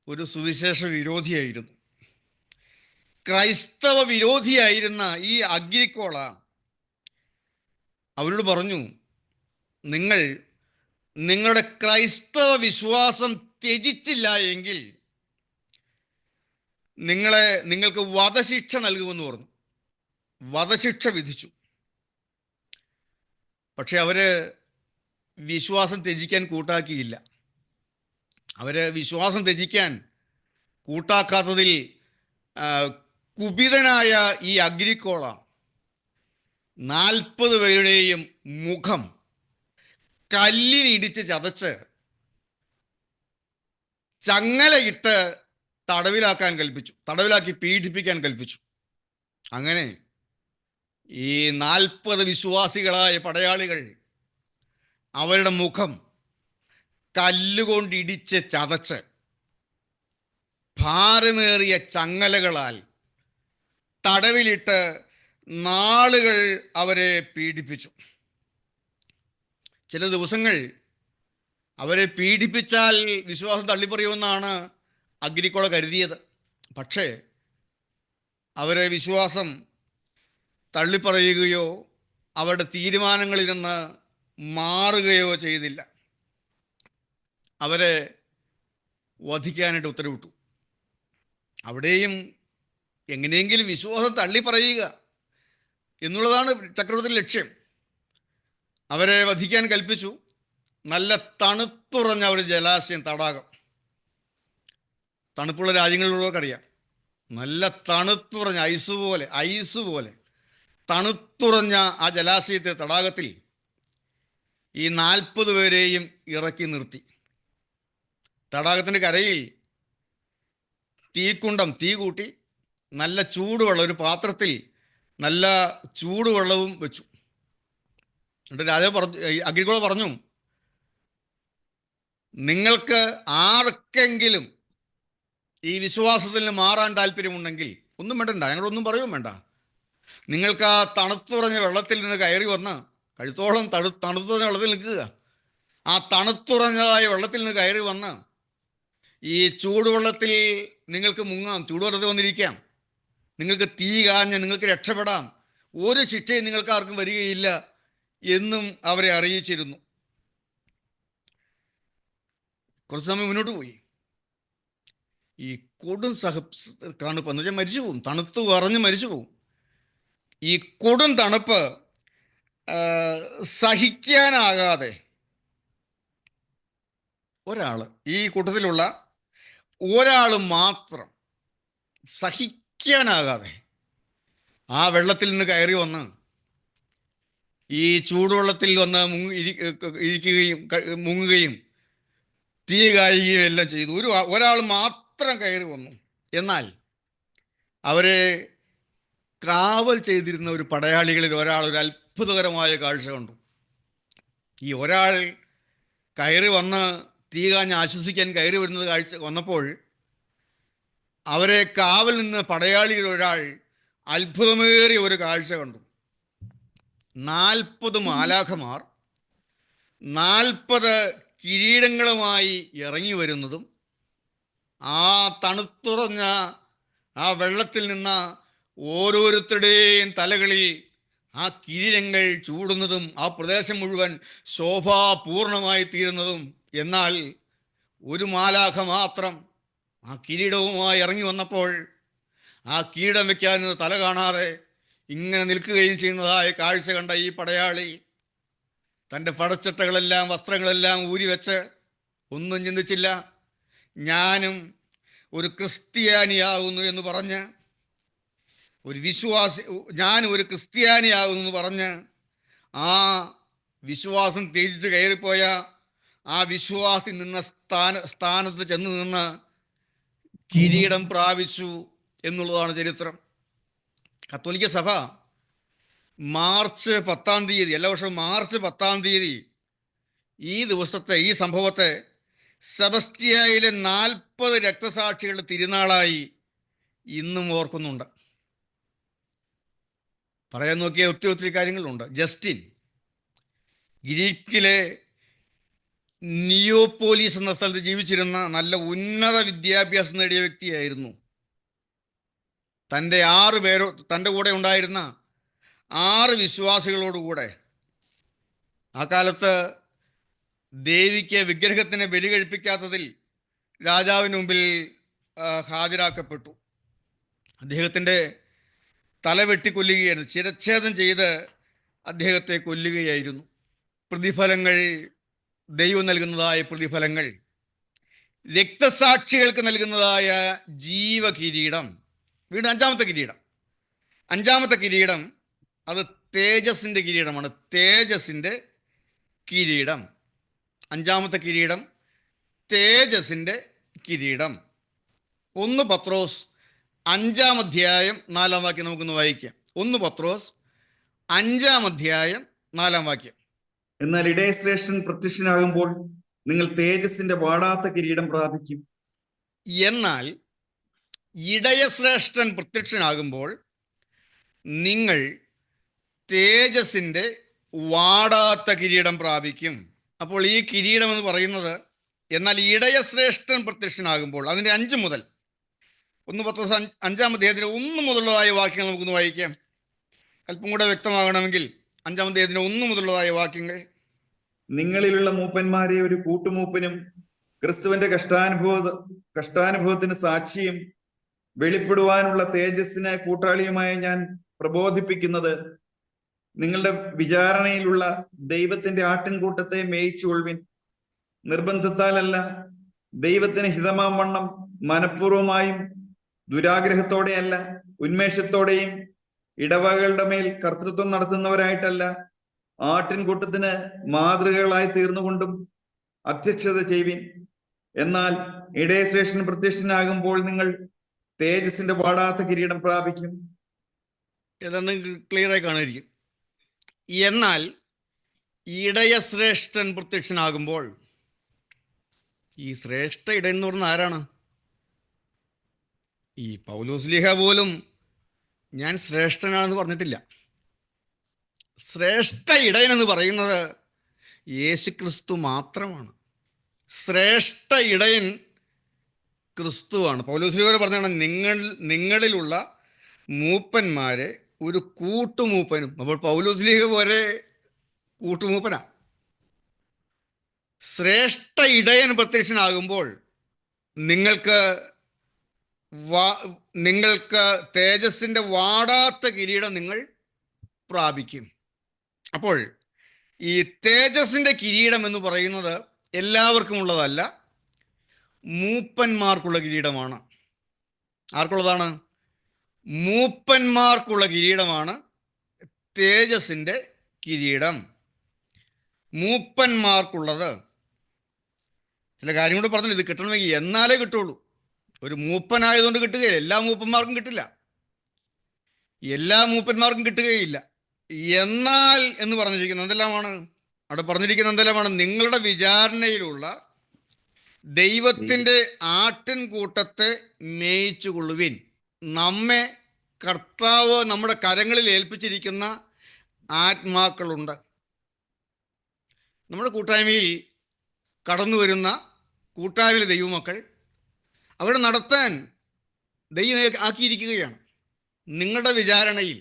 ഒരു സുവിശേഷ വിരോധിയായിരുന്നു, ക്രൈസ്തവ വിരോധിയായിരുന്ന ഈ അഗ്രിക്കോള അവരോട് പറഞ്ഞു, നിങ്ങൾ നിങ്ങളുടെ ക്രൈസ്തവ വിശ്വാസം ത്യജിച്ചില്ല എങ്കിൽ നിങ്ങൾക്ക് വധശിക്ഷ നൽകുമെന്ന് പറഞ്ഞു. വധശിക്ഷ വിധിച്ചു. പക്ഷെ അവര് വിശ്വാസം ത്യജിക്കാൻ കൂട്ടാക്കിയില്ല. അവര് വിശ്വാസം ത്യജിക്കാൻ കൂട്ടാക്കാത്തതിൽ കുപിതനായ ഈ അഗ്രിക്കോള 40 പേരുടെയും മുഖം കല്ലിനിടിച്ച് ചതച്ച് ചങ്ങലയിട്ട് തടവിലാക്കി പീഡിപ്പിക്കാൻ കൽപ്പിച്ചു. അങ്ങനെ ഈ 40 വിശ്വാസികളായ പടയാളികൾ അവരുടെ മുഖം കല്ലുകൊണ്ടിടിച്ച് ചതച്ച് ഭാരമേറിയ ചങ്ങലകളാൽ തടവിലിട്ട് നാളുകൾ അവരെ പീഡിപ്പിച്ചു. ചില ദിവസങ്ങൾ അവരെ പീഡിപ്പിച്ചാൽ വിശ്വാസം തള്ളിപ്പറയുമെന്നാണ് അഗ്രിക്കോള കരുതിയത്. പക്ഷേ അവരെ വിശ്വാസം തള്ളിപ്പറയുകയോ അവരുടെ തീരുമാനങ്ങളിൽ നിന്ന് മാറുകയോ ചെയ്തില്ല. അവരെ വധിക്കാനായിട്ട് ഉത്തരവിട്ടു. അവിടെയും എങ്ങനെയെങ്കിലും വിശ്വാസം തള്ളിപ്പറയുക എന്നുള്ളതാണ് ചക്രവർത്തിയുടെ ലക്ഷ്യം. അവരെ വധിക്കാൻ കൽപ്പിച്ചു. നല്ല തണുത്തുറഞ്ഞ ഒരു ജലാശയം, തടാകം, തണുപ്പുള്ള രാജ്യങ്ങളിലുള്ളവർക്കറിയാം, നല്ല തണുത്തുറഞ്ഞ ഐസ് പോലെ തണുത്തുറഞ്ഞ ആ ജലാശയത്തെ, തടാകത്തിൽ ഈ 40 പേരെയും ഇറക്കി നിർത്തി. തടാകത്തിൻ്റെ കരയിൽ തീ കൂട്ടി നല്ല ചൂടുവെള്ളം, ഒരു പാത്രത്തിൽ നല്ല ചൂടുവെള്ളവും വെച്ചു. എന്നിട്ട് രാജാവ് അഗ്രിക്കോള പറഞ്ഞു, നിങ്ങൾക്ക് ആർക്കെങ്കിലും ഈ വിശ്വാസത്തിൽ നിന്ന് മാറാൻ താല്പര്യമുണ്ടെങ്കിൽ ഒന്നും വേണ്ട, ഞങ്ങളൊന്നും പറയുകയും വേണ്ട, നിങ്ങൾക്ക് ആ തണുത്തുറഞ്ഞ വെള്ളത്തിൽ നിന്ന് കയറി വന്ന്, കഴുത്തോളം തണുത്തുറഞ്ഞ വെള്ളത്തിൽ നിൽക്കുക, ആ തണുത്തുറഞ്ഞതായ വെള്ളത്തിൽ നിന്ന് കയറി വന്ന് ഈ ചൂടുവെള്ളത്തിൽ നിങ്ങൾക്ക് മുങ്ങാം, ചൂടുവെള്ളത്തിൽ വന്നിരിക്കാം. നിങ്ങൾക്ക് തീ കാഞ്ഞ് നിങ്ങൾക്ക് രക്ഷപ്പെടാം, ഒരു ശിക്ഷയും നിങ്ങൾക്ക് ആർക്കും വരികയില്ല എന്നും അവരെ അറിയിച്ചിരുന്നു. കുറച്ച് സമയം മുന്നോട്ട് പോയി. ഈ കൊടും തണുപ്പ് എന്ന് വെച്ചാൽ മരിച്ചു പോകും, തണുത്ത് വറഞ്ഞ് മരിച്ചു പോകും. ഈ കൊടും തണുപ്പ് സഹിക്കാനാകാതെ ഒരാൾ, ഈ കൂട്ടത്തിലുള്ള ഒരാൾ മാത്രം സഹിക്കാനാകാതെ ആ വെള്ളത്തിൽ നിന്ന് കയറി വന്ന് ഈ ചൂടുവെള്ളത്തിൽ വന്ന് ഇരിക്കുകയും മുങ്ങുകയും തീ കായുകയും എല്ലാം ചെയ്തു. ഒരാൾ മാത്രം കയറി വന്നു. എന്നാൽ അവരെ കാവൽ ചെയ്തിരുന്ന ഒരു പടയാളികളിൽ ഒരാൾ ഒരു അത്ഭുതകരമായ കാഴ്ച കണ്ടു. ഈ ഒരാൾ കയറി വന്ന് തീ കാഞ്ഞ് ആശ്വസിക്കാൻ കയറി വരുന്നത് കാഴ്ച വന്നപ്പോൾ അവരെ കാവൽ നിന്ന് പടയാളികൾ ഒരാൾ അത്ഭുതമേറിയ ഒരു കാഴ്ച കണ്ടു. 40 മാലാഖമാർ 40 കിരീടങ്ങളുമായി ഇറങ്ങി വരുന്നതും ആ തണുത്തുറഞ്ഞ ആ വെള്ളത്തിൽ നിന്ന് ഓരോരുത്തരുടെയും തലകളിൽ ആ കിരീടങ്ങൾ ചൂടുന്നതും ആ പ്രദേശം മുഴുവൻ ശോഭാപൂർണമായി തീരുന്നതും. എന്നാൽ ഒരു മാലാഖ മാത്രം ആ കിരീടവുമായി ഇറങ്ങി വന്നപ്പോൾ ആ കിരീടം വെക്കാൻ തല കാണാതെ ഇങ്ങനെ നിൽക്കുകയും ചെയ്യുന്നതായ കാഴ്ച കണ്ട ഈ പടയാളി തൻ്റെ പടച്ചട്ടകളെല്ലാം വസ്ത്രങ്ങളെല്ലാം ഊരി വെച്ച് ഒന്നും ചിന്തിച്ചില്ല. ഞാനും ഒരു ക്രിസ്ത്യാനിയാകുന്നു എന്ന് പറഞ്ഞ്, ഞാൻ ഒരു ക്രിസ്ത്യാനിയാകുന്നു എന്ന് പറഞ്ഞ് ആ വിശ്വാസം ത്യജിച്ച് കയറിപ്പോയ ആ വിശ്വാസി നിന്ന സ്ഥാനത്ത് ചെന്ന് നിന്ന് കിരീടം പ്രാപിച്ചു എന്നുള്ളതാണ് ചരിത്രം. കത്തോലിക്ക സഭ മാർച്ച് 10-ാം തീയതി, എല്ലാ വർഷവും മാർച്ച് 10-ാം തീയതി ഈ സംഭവത്തെ സെബസ്റ്റിയയിലെ 40 രക്തസാക്ഷികളുടെ തിരുനാളായി ഇന്നും ഓർക്കുന്നുണ്ട്. പറയാൻ നോക്കിയ ഒത്തിരി കാര്യങ്ങളുണ്ട്. ജസ്റ്റിൻ ഗ്രീക്കിലെ നിയോപോലീസ് എന്ന സ്ഥലത്ത് ജീവിച്ചിരുന്ന നല്ല ഉന്നത വിദ്യാഭ്യാസം നേടിയ വ്യക്തിയായിരുന്നു. തൻ്റെ കൂടെ ഉണ്ടായിരുന്ന 6 വിശ്വാസികളോടുകൂടെ ആ കാലത്ത് ദേവിക്ക് വിഗ്രഹത്തിന് ബലി കഴിപ്പിക്കാത്തതിൽ രാജാവിന് മുമ്പിൽ ഹാജരാക്കപ്പെട്ടു. അദ്ദേഹത്തിൻ്റെ തല വെട്ടിക്കൊല്ലുകയായിരുന്നു, ശിരച്ഛേദം ചെയ്ത് അദ്ദേഹത്തെ കൊല്ലുകയായിരുന്നു. പ്രതിഫലങ്ങൾ, ദൈവം നൽകുന്നതായ പ്രതിഫലങ്ങൾ, രക്തസാക്ഷികൾക്ക് നൽകുന്നതായ ജീവകിരീടം. വീണ്ടും 5-ാമത്തെ കിരീടം അത് തേജസ്സിൻ്റെ കിരീടമാണ്. തേജസ്സിൻ്റെ കിരീടം, 5-ാമത്തെ കിരീടം തേജസ്സിൻ്റെ കിരീടം. 1 പത്രോസ് 5-ാം അധ്യായം 4-ാം വാക്യം നമുക്കൊന്ന് വായിക്കാം. 1 പത്രോസ് 5-ാം അധ്യായം 4-ാം വാക്യം. എന്നാൽ ഇടയശ്രേഷ്ഠൻ പ്രത്യക്ഷനാകുമ്പോൾ നിങ്ങൾ തേജസ്സിന്റെ വാടാത്ത കിരീടം പ്രാപിക്കും. എന്നാൽ ഇടയശ്രേഷ്ഠൻ പ്രത്യക്ഷനാകുമ്പോൾ നിങ്ങൾ തേജസ്സിൻ്റെ വാടാത്ത കിരീടം പ്രാപിക്കും. അപ്പോൾ ഈ കിരീടം എന്ന് പറയുന്നത്, എന്നാൽ ഇടയശ്രേഷ്ഠൻ പ്രത്യക്ഷനാകുമ്പോൾ, അതിൻ്റെ 5 മുതൽ 1 പത്രോസ് 5-ാം അധ്യായത്തിന് 1 മുതലുള്ളതായ വാക്യങ്ങൾ നമുക്കൊന്ന് വായിക്കാം. അല്പം കൂടെ വ്യക്തമാകണമെങ്കിൽ 5-ാം അധ്യായത്തിന് 1 മുതലുള്ളതായ വാക്യങ്ങൾ. നിങ്ങളിലുള്ള മൂപ്പന്മാരെ ഒരു കൂട്ടുമൂപ്പനും ക്രിസ്തുവിന്റെ കഷ്ടാനുഭവത്തിന് സാക്ഷിയും വെളിപ്പെടുവാനുള്ള തേജസ്സിന് കൂട്ടാളിയുമായ ഞാൻ പ്രബോധിപ്പിക്കുന്നത്, നിങ്ങളുടെ വിചാരണയിലുള്ള ദൈവത്തിന്റെ ആട്ടിൻകൂട്ടത്തെ മേയിച്ചുകൊള്ളുവിൻ. നിർബന്ധത്താലല്ല, ദൈവത്തിന് ഹിതമാം വണ്ണം മനഃപൂർവമായും ദുരാഗ്രഹത്തോടെയല്ല, ഉന്മേഷത്തോടെയും ഇടവകളുടെ മേൽ കർത്തൃത്വം നടത്തുന്നവരായിട്ടല്ല, ആട്ടിൻകൂട്ടത്തിന് മാതൃകകളായി തീർന്നുകൊണ്ടും അധ്യക്ഷത ചെയ്യുവിൻ. എന്നാൽ ഇടയശ്രേഷ്ഠൻ പ്രത്യക്ഷനാകുമ്പോൾ നിങ്ങൾ തേജസ്സിന്റെ വാടാത്ത കിരീടം പ്രാപിക്കും. ഏതാണ്ട് ക്ലിയറായി കാണുമായിരിക്കും. എന്നാൽ ഇടയശ്രേഷ്ഠൻ പ്രത്യക്ഷനാകുമ്പോൾ, ഈ ശ്രേഷ്ഠ ഇടയൻ എന്ന് പറഞ്ഞാൽ ആരാണ്? ഈ പൗലോസ്ലീഹ പോലും ഞാൻ ശ്രേഷ്ഠനാണെന്ന് പറഞ്ഞിട്ടില്ല. ശ്രേഷ്ഠ ഇടയൻ എന്ന് പറയുന്നത് യേശുക്രിസ്തു മാത്രമാണ്. ശ്രേഷ്ഠ ഇടയൻ ക്രിസ്തുവാണ്. പൗലോസ്ലീഹ പറഞ്ഞാണ്, നിങ്ങളിലുള്ള മൂപ്പന്മാരെ ഒരു കൂട്ടുമൂപ്പനും, അപ്പോൾ പൗലോസ്ലീഹ പോലെ കൂട്ടുമൂപ്പനാ. ശ്രേഷ്ഠ ഇടയൻ പ്രത്യക്ഷനാകുമ്പോൾ നിങ്ങൾക്ക് നിങ്ങൾക്ക് തേജസ്സിൻ്റെ വാടാത്ത കിരീടം നിങ്ങൾ പ്രാപിക്കും. അപ്പോൾ ഈ തേജസ്സിൻ്റെ കിരീടം എന്ന് പറയുന്നത് എല്ലാവർക്കും ഉള്ളതല്ല, മൂപ്പന്മാർക്കുള്ള കിരീടമാണ്. ആർക്കുള്ളതാണ്? മൂപ്പന്മാർക്കുള്ള കിരീടമാണ് തേജസ്സിൻ്റെ കിരീടം. മൂപ്പന്മാർക്കുള്ളത്. ചില കാര്യം കൂടെ പറഞ്ഞു, ഇത് കിട്ടണമെങ്കിൽ എന്നാലേ കിട്ടുള്ളൂ. ഒരു മൂപ്പനായതുകൊണ്ട് കിട്ടുകയില്ല. എല്ലാ മൂപ്പന്മാർക്കും കിട്ടില്ല, എല്ലാ മൂപ്പന്മാർക്കും കിട്ടുകയില്ല. എന്നാൽ എന്ന് പറഞ്ഞിരിക്കുന്നത് എന്തെല്ലാമാണ്? അവിടെ പറഞ്ഞിരിക്കുന്നത് എന്തെല്ലാമാണ്? നിങ്ങളുടെ വിചാരണയിലുള്ള ദൈവത്തിൻ്റെ ആട്ടിൻകൂട്ടത്തെ മേയിച്ചു കൊള്ളുവിൻ. നമ്മെ കർത്താവ് നമ്മുടെ കരങ്ങളിൽ ഏൽപ്പിച്ചിരിക്കുന്ന ആത്മാക്കളുണ്ട്. നമ്മുടെ കൂട്ടായ്മയിൽ കടന്നു വരുന്ന കൂട്ടായ്മയിലെ ദൈവമക്കൾ അവിടെ നടത്താൻ ദൈവം ആക്കിയിരിക്കുകയാണ്. നിങ്ങളുടെ വിചാരണയിൽ,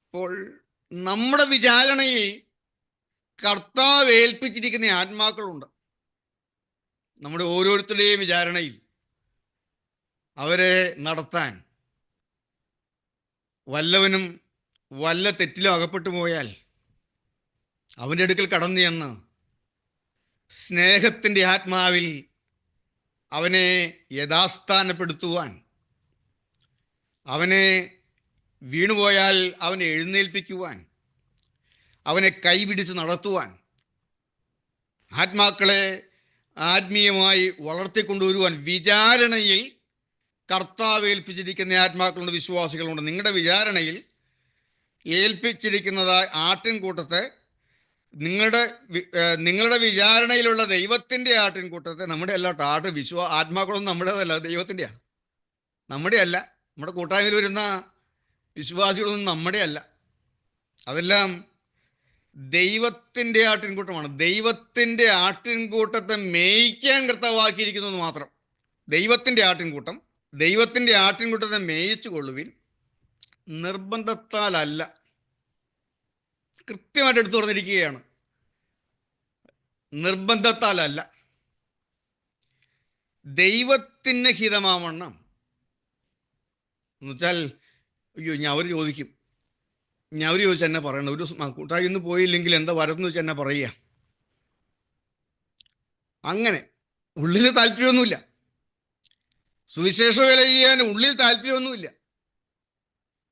ഇപ്പോൾ നമ്മുടെ വിചാരണയിൽ കർത്താവ് ഏൽപ്പിച്ചിരിക്കുന്ന ആത്മാക്കളുണ്ട്. നമ്മുടെ ഓരോരുത്തരുടെയും വിചാരണയിൽ അവരെ നടത്താൻ വല്ലവനും വല്ല തെറ്റിലും അകപ്പെട്ടു പോയാൽ അവൻ്റെ അടുക്കൽ കടന്നു ചെന്ന് സ്നേഹത്തിൻ്റെ ആത്മാവിൽ അവനെ യഥാസ്ഥാനപ്പെടുത്തുവാൻ, അവനെ വീണുപോയാൽ അവനെ എഴുന്നേൽപ്പിക്കുവാൻ, അവനെ കൈപിടിച്ച് നടത്തുവാൻ, ആത്മാക്കളെ ആത്മീയമായി വളർത്തിക്കൊണ്ടുവരുവാൻ വിചാരണയിൽ കർത്താവ് ഏൽപ്പിച്ചിരിക്കുന്ന ആത്മാക്കളുണ്ട്, വിശ്വാസികളുണ്ട്. നിങ്ങളുടെ വിചാരണയിൽ ഏൽപ്പിച്ചിരിക്കുന്നതായ ആട്ടിൻകൂട്ടത്തെ, നിങ്ങളുടെ വിചാരണയിലുള്ള ദൈവത്തിൻ്റെ ആട്ടിൻകൂട്ടത്തെ, നമ്മുടെ അല്ല ആത്മാക്കളൊന്നും നമ്മുടേതല്ല, ദൈവത്തിൻ്റെയാണ്, നമ്മുടെ അല്ല. നമ്മുടെ കൂട്ടായ്മയിൽ വരുന്ന വിശ്വാസികളൊന്നും നമ്മുടെ അല്ല, അതെല്ലാം ദൈവത്തിൻ്റെ ആട്ടിൻകൂട്ടമാണ്. ദൈവത്തിൻ്റെ ആട്ടിൻകൂട്ടത്തെ മേയിക്കാൻ കർത്താവാക്കിയിരിക്കുന്നു എന്ന് മാത്രം. ദൈവത്തിൻ്റെ ആട്ടിൻകൂട്ടം, ദൈവത്തിൻ്റെ ആട്ടിൻകൂട്ടത്തെ മേയിച്ചു കൊള്ളുവിൻ, നിർബന്ധത്താലല്ല. കൃത്യമായിട്ട് എടുത്തു പറഞ്ഞിരിക്കുകയാണ്, നിർബന്ധത്താലല്ല. ദൈവത്തിന് ഹിതമാവണ്ണം എന്നുവെച്ചാൽ, അയ്യോ ഞാൻ അവർ ചോദിക്കും, ഞാൻ അവർ ചോദിച്ചാൽ എന്നെ പറയണം, ഒരു കൂട്ടായി ഇന്ന് പോയില്ലെങ്കിൽ എന്താ വരതെന്ന് വെച്ചാൽ എന്നെ പറയുക. അങ്ങനെ ഉള്ളിൽ താല്പര്യമൊന്നുമില്ല, സുവിശേഷ വേല ചെയ്യാൻ ഉള്ളിൽ താല്പര്യമൊന്നുമില്ല.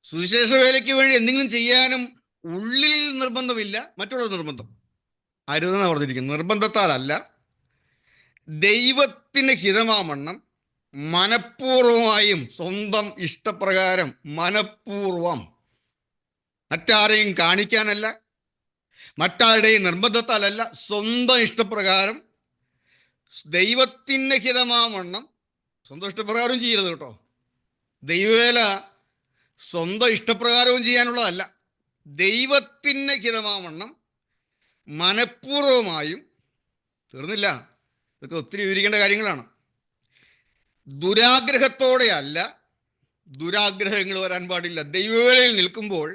സുവിശേഷ വേലയ്ക്ക് വേണ്ടി എന്തെങ്കിലും ചെയ്യാനും ഉള്ളിൽ നിർബന്ധമില്ല, മറ്റുള്ള നിർബന്ധം അരുതെന്നാണ് പറഞ്ഞിരിക്കുന്നത്. നിർബന്ധത്താലല്ല, ദൈവത്തിന് ഹിതമാവണ്ണം മനഃപൂർവമായും സ്വന്തം ഇഷ്ടപ്രകാരം, മനഃപൂർവം, മറ്റാരെയും കാണിക്കാനല്ല, മറ്റാരുടെയും നിർബന്ധത്താലല്ല, സ്വന്തം ഇഷ്ടപ്രകാരം ദൈവത്തിന് ഹിതമാവണ്ണം. സ്വന്തം ഇഷ്ടപ്രകാരവും ചെയ്യരുത് കേട്ടോ. ദൈവവേല സ്വന്തം ഇഷ്ടപ്രകാരവും ചെയ്യാനുള്ളതല്ല, ദൈവത്തിന് ഹിതമാവണ്ണം മനഃപൂർവമായും. തീർന്നില്ല, ഇതൊക്കെ ഒത്തിരി വിവരിക്കേണ്ട കാര്യങ്ങളാണ്. ദുരാഗ്രഹത്തോടെ അല്ല, ദുരാഗ്രഹങ്ങൾ വരാൻ പാടില്ല. ദൈവവേലയിൽ നിൽക്കുമ്പോൾ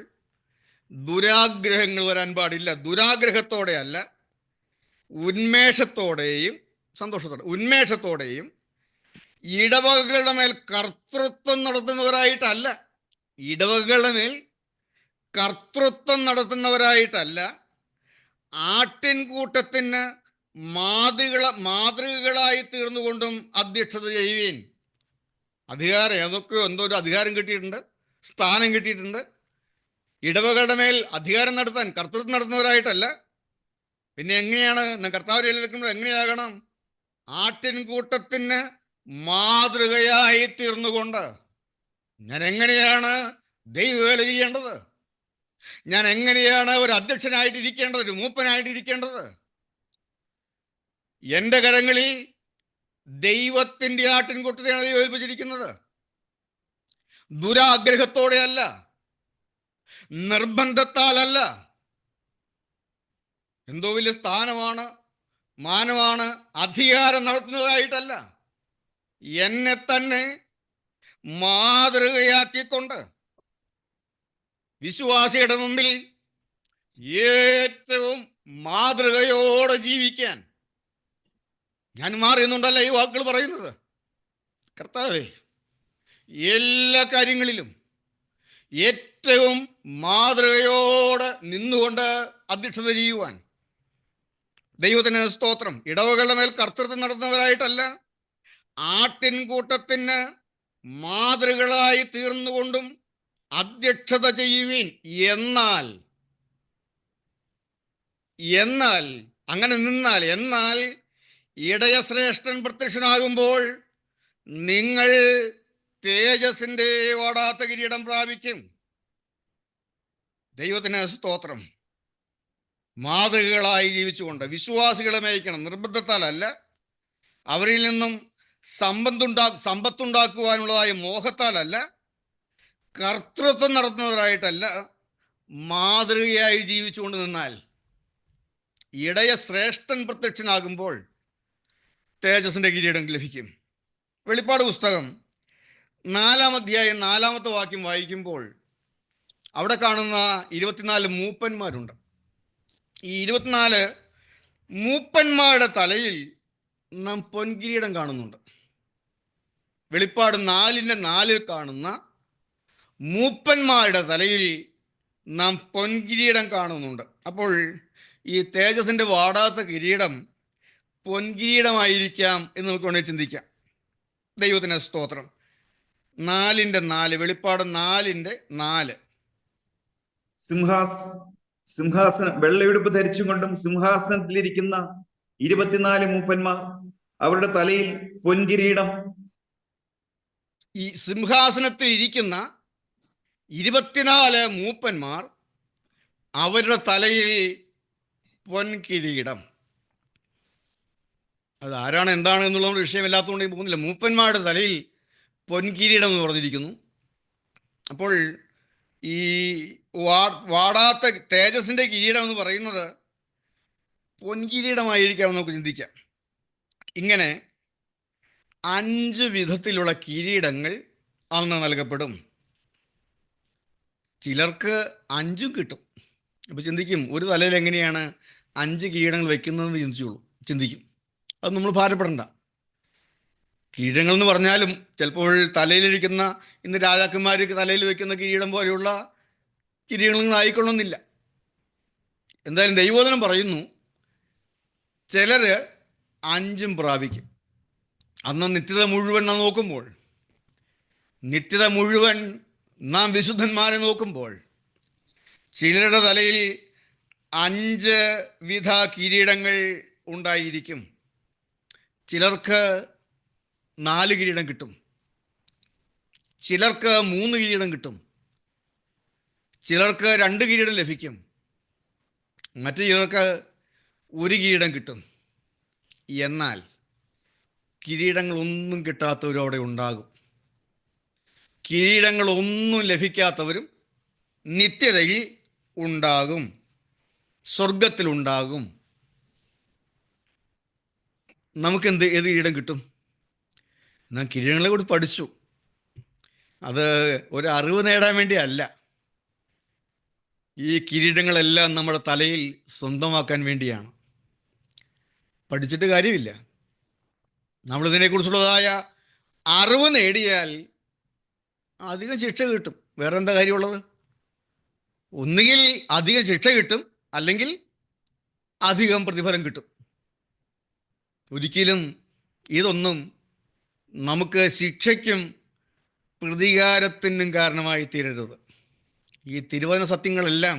ദുരാഗ്രഹങ്ങൾ വരാൻ പാടില്ല. ദുരാഗ്രഹത്തോടെ അല്ല, ഉന്മേഷത്തോടെയും, ഉന്മേഷത്തോടെയും, ഇടവകകളുടെ മേൽ കർത്തൃത്വം നടത്തുന്നവരായിട്ടല്ല, ഇടവകകളുടെ മേൽ കർത്തൃത്വം നടത്തുന്നവരായിട്ടല്ല, ആട്ടിൻകൂട്ടത്തിന് മാതൃകകളായി തീർന്നുകൊണ്ടും അധ്യക്ഷത ചെയ്യുവീൻ. അധികാരം ഏതൊക്കെയോ എന്തോ ഒരു അധികാരം കിട്ടിയിട്ടുണ്ട്, സ്ഥാനം കിട്ടിയിട്ടുണ്ട്. ഇടവകളുടെ മേൽ അധികാരം നടത്താൻ, കർത്തൃത്വം നടത്തുന്നവരായിട്ടല്ല. പിന്നെ എങ്ങനെയാണ് കർത്താവിനെ നിൽക്കുന്നത്? എങ്ങനെയാകണം? ആട്ടിൻകൂട്ടത്തിന് മാതൃകയായി തീർന്നുകൊണ്ട്. ഞാൻ എങ്ങനെയാണ് ദൈവവേല ചെയ്യേണ്ടത്? ഞാൻ എങ്ങനെയാണ് ഒരു അധ്യക്ഷനായിട്ടിരിക്കേണ്ടത്, ഒരു മൂപ്പനായിട്ടിരിക്കേണ്ടത്? എൻ്റെ കരങ്ങളിൽ ദൈവത്തിൻ്റെ ആട്ടിൻകൂട്ടത്തെയാണ് ദൈവം ഏൽപ്പിച്ചിരിക്കുന്നത്. ദുരാഗ്രഹത്തോടെയല്ല, നിർബന്ധത്താലല്ല. എന്തോ വലിയ സ്ഥാനമാണ്, മാനമാണ്, അധികാരം നടത്തുന്നതായിട്ടല്ല, എന്നെ തന്നെ മാതൃകയാക്കിക്കൊണ്ട് വിശ്വാസിയുടെ മുമ്പിൽ ഏറ്റവും മാതൃകയോടെ ജീവിക്കാൻ ഞാൻ മാറിയുന്നുണ്ടല്ല ഈ വാക്കുകൾ പറയുന്നത്. കർത്താവേ, എല്ലാ കാര്യങ്ങളിലും ഏറ്റവും മാതൃകയോടെ നിന്നുകൊണ്ട് അധ്യക്ഷത ചെയ്യുവാൻ ദൈവത്തിന് സ്തോത്രം. ഇടവകളുടെ മേൽ കർത്തൃത്വം നടത്തുന്നവരായിട്ടല്ല, ആട്ടിൻകൂട്ടത്തിന് മാതൃകളായി തീർന്നുകൊണ്ടും അധ്യക്ഷത ചെയ്യുവീൻ. എന്നാൽ അങ്ങനെ നിന്നാൽ, എന്നാൽ ഇടയശ്രേഷ്ഠൻ പ്രത്യക്ഷനാകുമ്പോൾ നിങ്ങൾ തേജസ്സിന്റെ ഓടാത്ത കിരീടം പ്രാപിക്കും. ദൈവത്തിന് സ്തോത്രം. മാതൃകകളായി ജീവിച്ചുകൊണ്ട് വിശ്വാസികളെ മേയിക്കണം. നിർബന്ധത്താലല്ല, അവരിൽ നിന്നും സമ്പത്തുണ്ടാക്കുവാനുള്ളതായ മോഹത്താലല്ല, കർത്തൃത്വം നടത്തുന്നവരായിട്ടല്ല, മാതൃകയായി ജീവിച്ചുകൊണ്ട് നിന്നാൽ ഇടയ ശ്രേഷ്ഠൻ പ്രത്യക്ഷനാകുമ്പോൾ തേജസ്സിന്റെ കിരീടം ലഭിക്കും. വെളിപ്പാട് പുസ്തകം 4-ാം അധ്യായം 4-ാമത്തെ വാക്യം വായിക്കുമ്പോൾ അവിടെ കാണുന്ന 24 മൂപ്പന്മാരുണ്ട്. ഈ 24 മൂപ്പന്മാരുടെ തലയിൽ നാം പൊൻകിരീടം കാണുന്നുണ്ട്. വെളിപ്പാട് 4:4 കാണുന്ന മൂപ്പന്മാരുടെ തലയിൽ നാം പൊൻകിരീടം കാണുന്നുണ്ട്. അപ്പോൾ ഈ തേജസ്സിന്റെ വാടാത്ത കിരീടം പൊൻകിരീടമായിരിക്കാം എന്ന് നമുക്ക് വേണമെങ്കിൽ ചിന്തിക്കാം. ദൈവത്തിന് സ്തോത്രം. 4:4 വെളിപ്പാട് 4:4 സിംഹാസനം വെള്ളയുടുപ്പ് ധരിച്ചുകൊണ്ടും സിംഹാസനത്തിലിരിക്കുന്ന 24 മൂപ്പന്മാർ, അവരുടെ തലയിൽ പൊൻകിരീടം. ഈ സിംഹാസനത്തിൽ ഇരിക്കുന്ന 24 മൂപ്പന്മാർ, അവരുടെ തലയിൽ പൊൻകിരീടം. അത് ആരാണ് എന്താണ് എന്നുള്ള വിഷയമില്ലാത്തതുകൊണ്ട് പോകുന്നില്ല. മൂപ്പന്മാരുടെ തലയിൽ പൊൻകിരീടം എന്ന് പറഞ്ഞിരിക്കുന്നു. അപ്പോൾ ഈ വാടാത്ത തേജസ്സിന്റെ കിരീടം എന്ന് പറയുന്നത് പൊൻകിരീടമായിരിക്കാം നമുക്ക് ചിന്തിക്കാം. ഇങ്ങനെ 5 വിധത്തിലുള്ള കിരീടങ്ങൾ അന്ന് നൽകപ്പെടും. ചിലർക്ക് 5ഉം കിട്ടും. അപ്പോൾ ചിന്തിക്കും, ഒരു തലയിൽ എങ്ങനെയാണ് 5 കിരീടങ്ങൾ വയ്ക്കുന്നതെന്ന് ചിന്തിക്കും. അത് നമ്മൾ ഭാരപ്പെടണ്ട. കിരീടങ്ങൾ എന്ന് പറഞ്ഞാലും ചിലപ്പോൾ തലയിലിരിക്കുന്ന ഇന്ന് രാജാക്കന്മാർക്ക് തലയിൽ വയ്ക്കുന്ന കിരീടം പോലെയുള്ള കിരീടങ്ങൾ ആയിക്കൊള്ളുന്നില്ല. എന്തായാലും ദൈവവചനം പറയുന്നു, ചിലര് 5ഉം പ്രാപിക്കും. അന്ന് നിത്യത മുഴുവൻ നാം നോക്കുമ്പോൾ, നിത്യത മുഴുവൻ നാം വിശുദ്ധന്മാരെ നോക്കുമ്പോൾ, ചിലരുടെ തലയിൽ 5 വിധ കിരീടങ്ങൾ ഉണ്ടായിരിക്കും. ചിലർക്ക് 4 കിരീടം കിട്ടും, ചിലർക്ക് 3 കിരീടം കിട്ടും, ചിലർക്ക് 2 കിരീടം ലഭിക്കും, മറ്റു ചിലർക്ക് 1 കിരീടം കിട്ടും. എന്നാൽ കിരീടങ്ങളൊന്നും കിട്ടാത്തവരും അവിടെ ഉണ്ടാകും. കിരീടങ്ങളൊന്നും ലഭിക്കാത്തവരും നിത്യതയിൽ ഉണ്ടാകും, സ്വർഗത്തിലുണ്ടാകും. നമുക്കെന്ത് ഏത് കിരീടം കിട്ടും? നാം കിരീടങ്ങളെ കുറിച്ച് പഠിച്ചു. അത് ഒരു അറിവ് നേടാൻ വേണ്ടിയല്ല. ഈ കിരീടങ്ങളെല്ലാം നമ്മുടെ തലയിൽ സ്വന്തമാക്കാൻ വേണ്ടിയാണ്. പഠിച്ചിട്ട് കാര്യമില്ല. നമ്മളിതിനെക്കുറിച്ചുള്ളതായ അറിവ് നേടിയാൽ അധികം ശിക്ഷ കിട്ടും. വേറെ എന്താ കാര്യമുള്ളത്? ഒന്നുകിൽ അധികം ശിക്ഷ കിട്ടും, അല്ലെങ്കിൽ അധികം പ്രതിഫലം കിട്ടും. ഒരിക്കലും ഇതൊന്നും നമുക്ക് ശിക്ഷയ്ക്കും പ്രതികാരത്തിനും കാരണമായി തീരരുത്. ഈ തിരുവചന സത്യങ്ങളെല്ലാം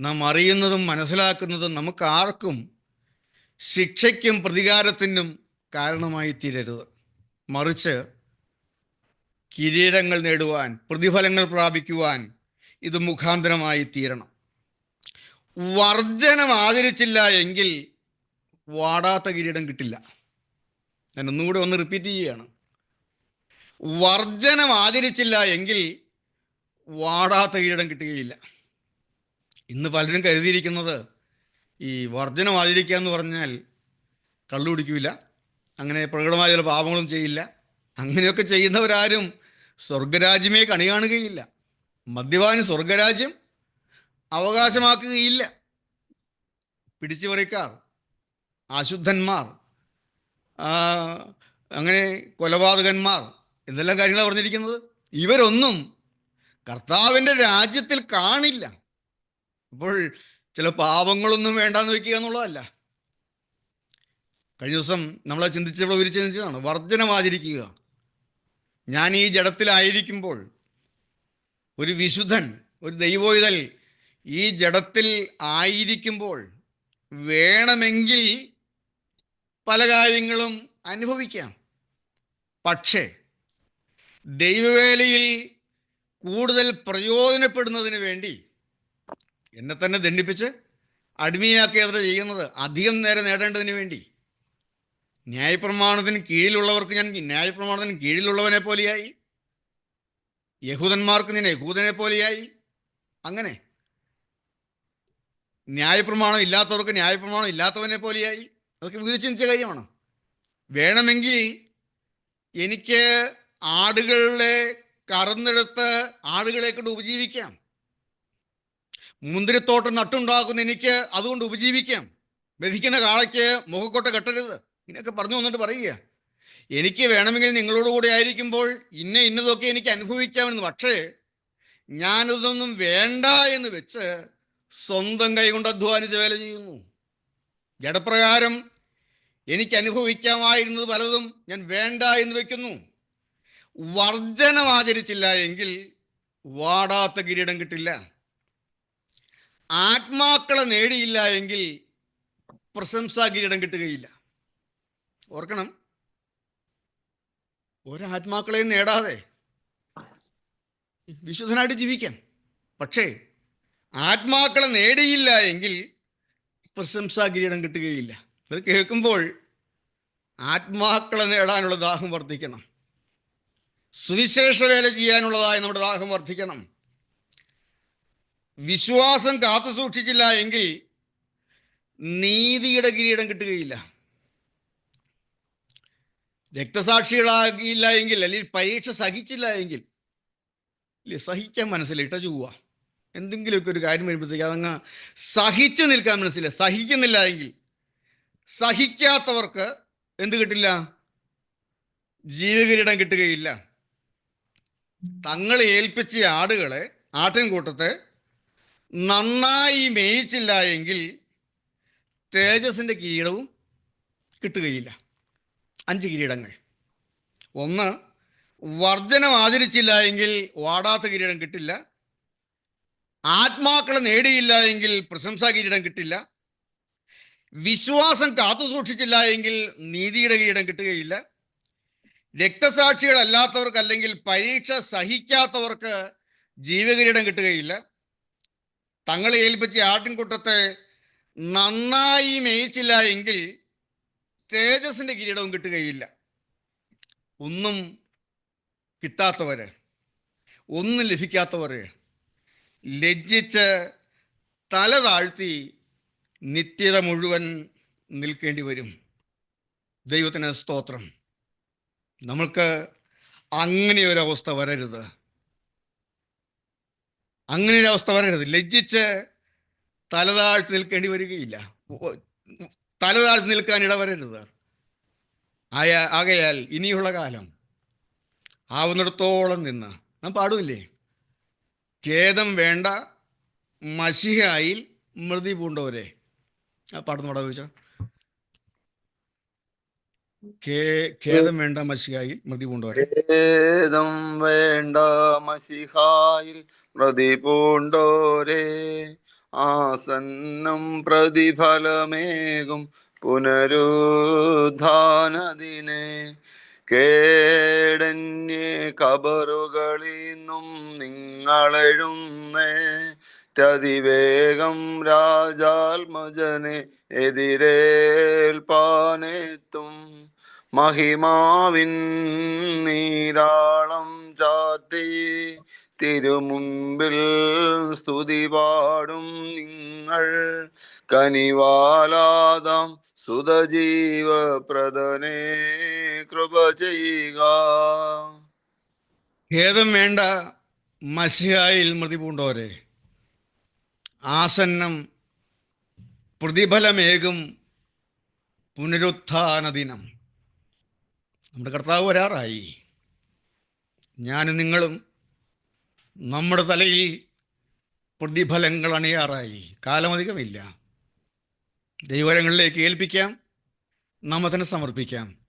നാം അറിയുന്നതും മനസ്സിലാക്കുന്നതും നമുക്ക് ആർക്കും ശിക്ഷയ്ക്കും പ്രതികാരത്തിനും കാരണമായി തീരരുത്. മറിച്ച് കിരീടങ്ങൾ നേടുവാൻ, പ്രതിഫലങ്ങൾ പ്രാപിക്കുവാൻ ഇത് മുഖാന്തരമായി തീരണം. വർജനം ആചരിച്ചില്ല എങ്കിൽ വാടാത്ത കിരീടം കിട്ടില്ല. ഞാൻ ഒന്നുകൂടെ ഒന്ന് റിപ്പീറ്റ് ചെയ്യുകയാണ്. വർജനം ആചരിച്ചില്ല എങ്കിൽ വാടാത്ത കിരീടം കിട്ടുകയില്ല. ഇന്ന് പലരും കരുതിയിരിക്കുന്നത് ഈ വർജനം ആചരിക്കുക എന്ന് പറഞ്ഞാൽ കള്ളു കുടിക്കില്ല, അങ്ങനെ പ്രകടമായ ചില പാപങ്ങളും ചെയ്യില്ല, അങ്ങനെയൊക്കെ ചെയ്യുന്നവരാരും സ്വർഗരാജ്യമേ കണി കാണുകയില്ല. മദ്യപാനി സ്വർഗരാജ്യം അവകാശമാക്കുകയില്ല. പിടിച്ചുപറിക്കാർ, അശുദ്ധന്മാർ, അങ്ങനെ കൊലപാതകന്മാർ എന്തെല്ലാം കാര്യങ്ങളാണ് പറഞ്ഞിരിക്കുന്നത്. ഇവരൊന്നും കർത്താവിൻ്റെ രാജ്യത്തിൽ കാണില്ല. അപ്പോൾ ചില പാപങ്ങളൊന്നും വേണ്ടാന്ന് വയ്ക്കുക എന്നുള്ളതല്ല. കഴിഞ്ഞ ദിവസം നമ്മളെ ചിന്തിച്ചപ്പോൾ ചിന്തിച്ചതാണ് വർജനം ആചരിക്കുക. ഞാൻ ഈ ജഡത്തിലായിരിക്കുമ്പോൾ ഒരു വിശുദ്ധൻ, ഒരു ദൈവോയിതൽ ഈ ജഡത്തിൽ ആയിരിക്കുമ്പോൾ വേണമെങ്കിൽ പല കാര്യങ്ങളും അനുഭവിക്കാം. പക്ഷേ ദൈവവേലയിൽ കൂടുതൽ പ്രയോജനപ്പെടുന്നതിന് വേണ്ടി എന്നെ തന്നെ ദണ്ഡിപ്പിച്ച് അടിമയാക്കിയത് ചെയ്യുന്നത് അധികം നേരം നേടേണ്ടതിന് വേണ്ടി. ന്യായപ്രമാണത്തിന് കീഴിലുള്ളവർക്ക് ഞാൻ ന്യായപ്രമാണത്തിന് കീഴിലുള്ളവനെ പോലെയായി, യഹൂദന്മാർക്ക് ഞാൻ യഹൂദനെ പോലെയായി. അങ്ങനെ ന്യായപ്രമാണം ഇല്ലാത്തവർക്ക് ന്യായപ്രമാണം ഇല്ലാത്തവനെ പോലെയായി. അതൊക്കെ വിവരിച്ച കാര്യമാണ്. വേണമെങ്കിൽ എനിക്ക് ആടുകളെ കറന്നെടുത്ത് ആടുകളെ കൊണ്ട് ഉപജീവിക്കാം. മുന്തിരിത്തോട്ടം നട്ടുണ്ടാക്കുന്ന എനിക്ക് അതുകൊണ്ട് ഉപജീവിക്കാം. മെതിക്കുന്ന കാളയ്ക്ക് മുഖക്കൊട്ട കെട്ടരുത്, ഇങ്ങനെയൊക്കെ പറഞ്ഞു വന്നിട്ട് പറയുക, എനിക്ക് വേണമെങ്കിൽ നിങ്ങളോടുകൂടി ആയിരിക്കുമ്പോൾ ഇന്നതൊക്കെ എനിക്ക് അനുഭവിക്കാമെന്ന്. പക്ഷേ ഞാനിതൊന്നും വേണ്ട എന്ന് വെച്ച് സ്വന്തം കൈകൊണ്ട് അധ്വാനിച്ച് വേല ചെയ്യുന്നു. ജഡപ്രകാരം എനിക്ക് അനുഭവിക്കാമായിരുന്നത് പലതും ഞാൻ വേണ്ട എന്ന് വെക്കുന്നു. വർജനം ആചരിച്ചില്ല എങ്കിൽ വാടാത്ത കിരീടം കിട്ടില്ല. ആത്മാക്കളെ നേടിയില്ല എങ്കിൽ പ്രശംസാ കിരീടം കിട്ടുകയില്ല. ഓർക്കണം, ഒരാത്മാക്കളെയും നേടാതെ വിശുദ്ധനായിട്ട് ജീവിക്കാം. പക്ഷേ ആത്മാക്കളെ നേടിയില്ല എങ്കിൽ പ്രശംസാ കിരീടം കിട്ടുകയില്ല. അത് കേൾക്കുമ്പോൾ ആത്മാക്കളെ നേടാനുള്ള ദാഹം വർദ്ധിക്കണം. സുവിശേഷ വേല ചെയ്യാനുള്ളതായി നമ്മുടെ ദാഹം വർദ്ധിക്കണം. വിശ്വാസം കാത്തു സൂക്ഷിച്ചില്ല എങ്കിൽ നീതിയുടെ കിരീടം കിട്ടുകയില്ല. രക്തസാക്ഷികളാകിയില്ല എങ്കിൽ, അല്ലെങ്കിൽ പരീക്ഷ സഹിച്ചില്ല എങ്കിൽ, ഇല്ലേ, സഹിക്കാൻ മനസ്സില്ല, ഇട്ട ചൂവ എന്തെങ്കിലുമൊക്കെ ഒരു കാര്യം വരുമ്പോഴത്തേക്ക് അതങ്ങ് സഹിച്ചു നിൽക്കാൻ മനസ്സില്ല. സഹിക്കുന്നില്ല എങ്കിൽ, സഹിക്കാത്തവർക്ക് എന്ത് കിട്ടില്ല? ജീവകിരീടം കിട്ടുകയില്ല. തങ്ങളെ ഏൽപ്പിച്ച ആടുകളെ, ആട്ടിൻകൂട്ടത്തെ നന്നായി മേയിച്ചില്ല എങ്കിൽ തേജസ്സിൻ്റെ കിരീടവും കിട്ടുകയില്ല. 5 കിരീടങ്ങൾ. 1, വർജനം ആചരിച്ചില്ല എങ്കിൽ വാടാത്ത കിരീടം കിട്ടില്ല. ആത്മാക്കളെ നേടിയില്ല എങ്കിൽ പ്രശംസാ കിരീടം കിട്ടില്ല. വിശ്വാസം കാത്തു സൂക്ഷിച്ചില്ല എങ്കിൽ നീതിയുടെ കിരീടം കിട്ടുകയില്ല. രക്തസാക്ഷികളല്ലാത്തവർക്ക്, അല്ലെങ്കിൽ പരീക്ഷ സഹിക്കാത്തവർക്ക് ജീവകിരീടം കിട്ടുകയില്ല. തങ്ങളെ ഏൽപ്പിച്ച ആട്ടിൻകൂട്ടത്തെ നന്നായി മേയിച്ചില്ല എങ്കിൽ തേജസ്സിൻ്റെ കിരീടവും കിട്ടുകയില്ല. ഒന്നും കിട്ടാത്തവര്, ഒന്നും ലഭിക്കാത്തവര് ലജ്ജിച്ച് തല താഴ്ത്തി നിത്യത മുഴുവൻ നിൽക്കേണ്ടി വരും. ദൈവത്തിന് സ്തോത്രം. നമ്മൾക്ക് അങ്ങനെ ഒരവസ്ഥ വരരുത്. അങ്ങനെ ഒരു അവസ്ഥ വരരുത്. ലജ്ജിച്ച് തലതാഴ്ത്തി നിൽക്കേണ്ടി വരികയില്ല. തലതാഴ്ത്തി നിൽക്കാൻ ഇടവരരുത്. ആകയാൽ ഇനിയുള്ള കാലം ആവുന്നിടത്തോളം നിന്ന് നാം പാടുമില്ലേ, ഖേദം വേണ്ട മശിഹായിൽ മൃതി പൂണ്ടവരെ. ആ പാടുന്ന പാടാ ചോദിച്ചോ. ഖേദം വേണ്ട മശിഹായിൽ മൃതി പൂണ്ടവരെ. ഖേദം വേണ്ട മശിഹായിൽ മൃതി പൂണ്ടോരെ, ആസന്നം പ്രതിഫലമേകും പുനരുദ്ധാനദിനെ. കേടന്യേ കബറുകളിന്നും നിങ്ങളെഴുന്നേറ്റതിവേഗം രാജാത്മജനെ എതിരേൽപ്പാനെത്തും. മഹിമാവിൻ നീരാളം ചാർത്തി തിരുമുമ്പിൽ സ്തുതി പാടും നിങ്ങൾ. കനിവാലാദാം സുതജീവപ്രദനെ കൃപ ചെയ്യുക. ഖേദം വേണ്ട മശിഹായിൽ മൃതി പൂണ്ടോരെ, ആസന്നം പ്രതിഫലമേകും പുനരുത്ഥാന ദിനം. നമ്മുടെ കർത്താവ് വരാറായി. ഞാനും നിങ്ങളും നമ്മുടെ തലയിൽ പ്രതിഫലങ്ങൾ അണിയാറായി. കാലമധികമില്ല. ദൈവകരങ്ങളിലേക്ക് ഏൽപ്പിക്കാം, നമ്മെ തന്നെ സമർപ്പിക്കാം.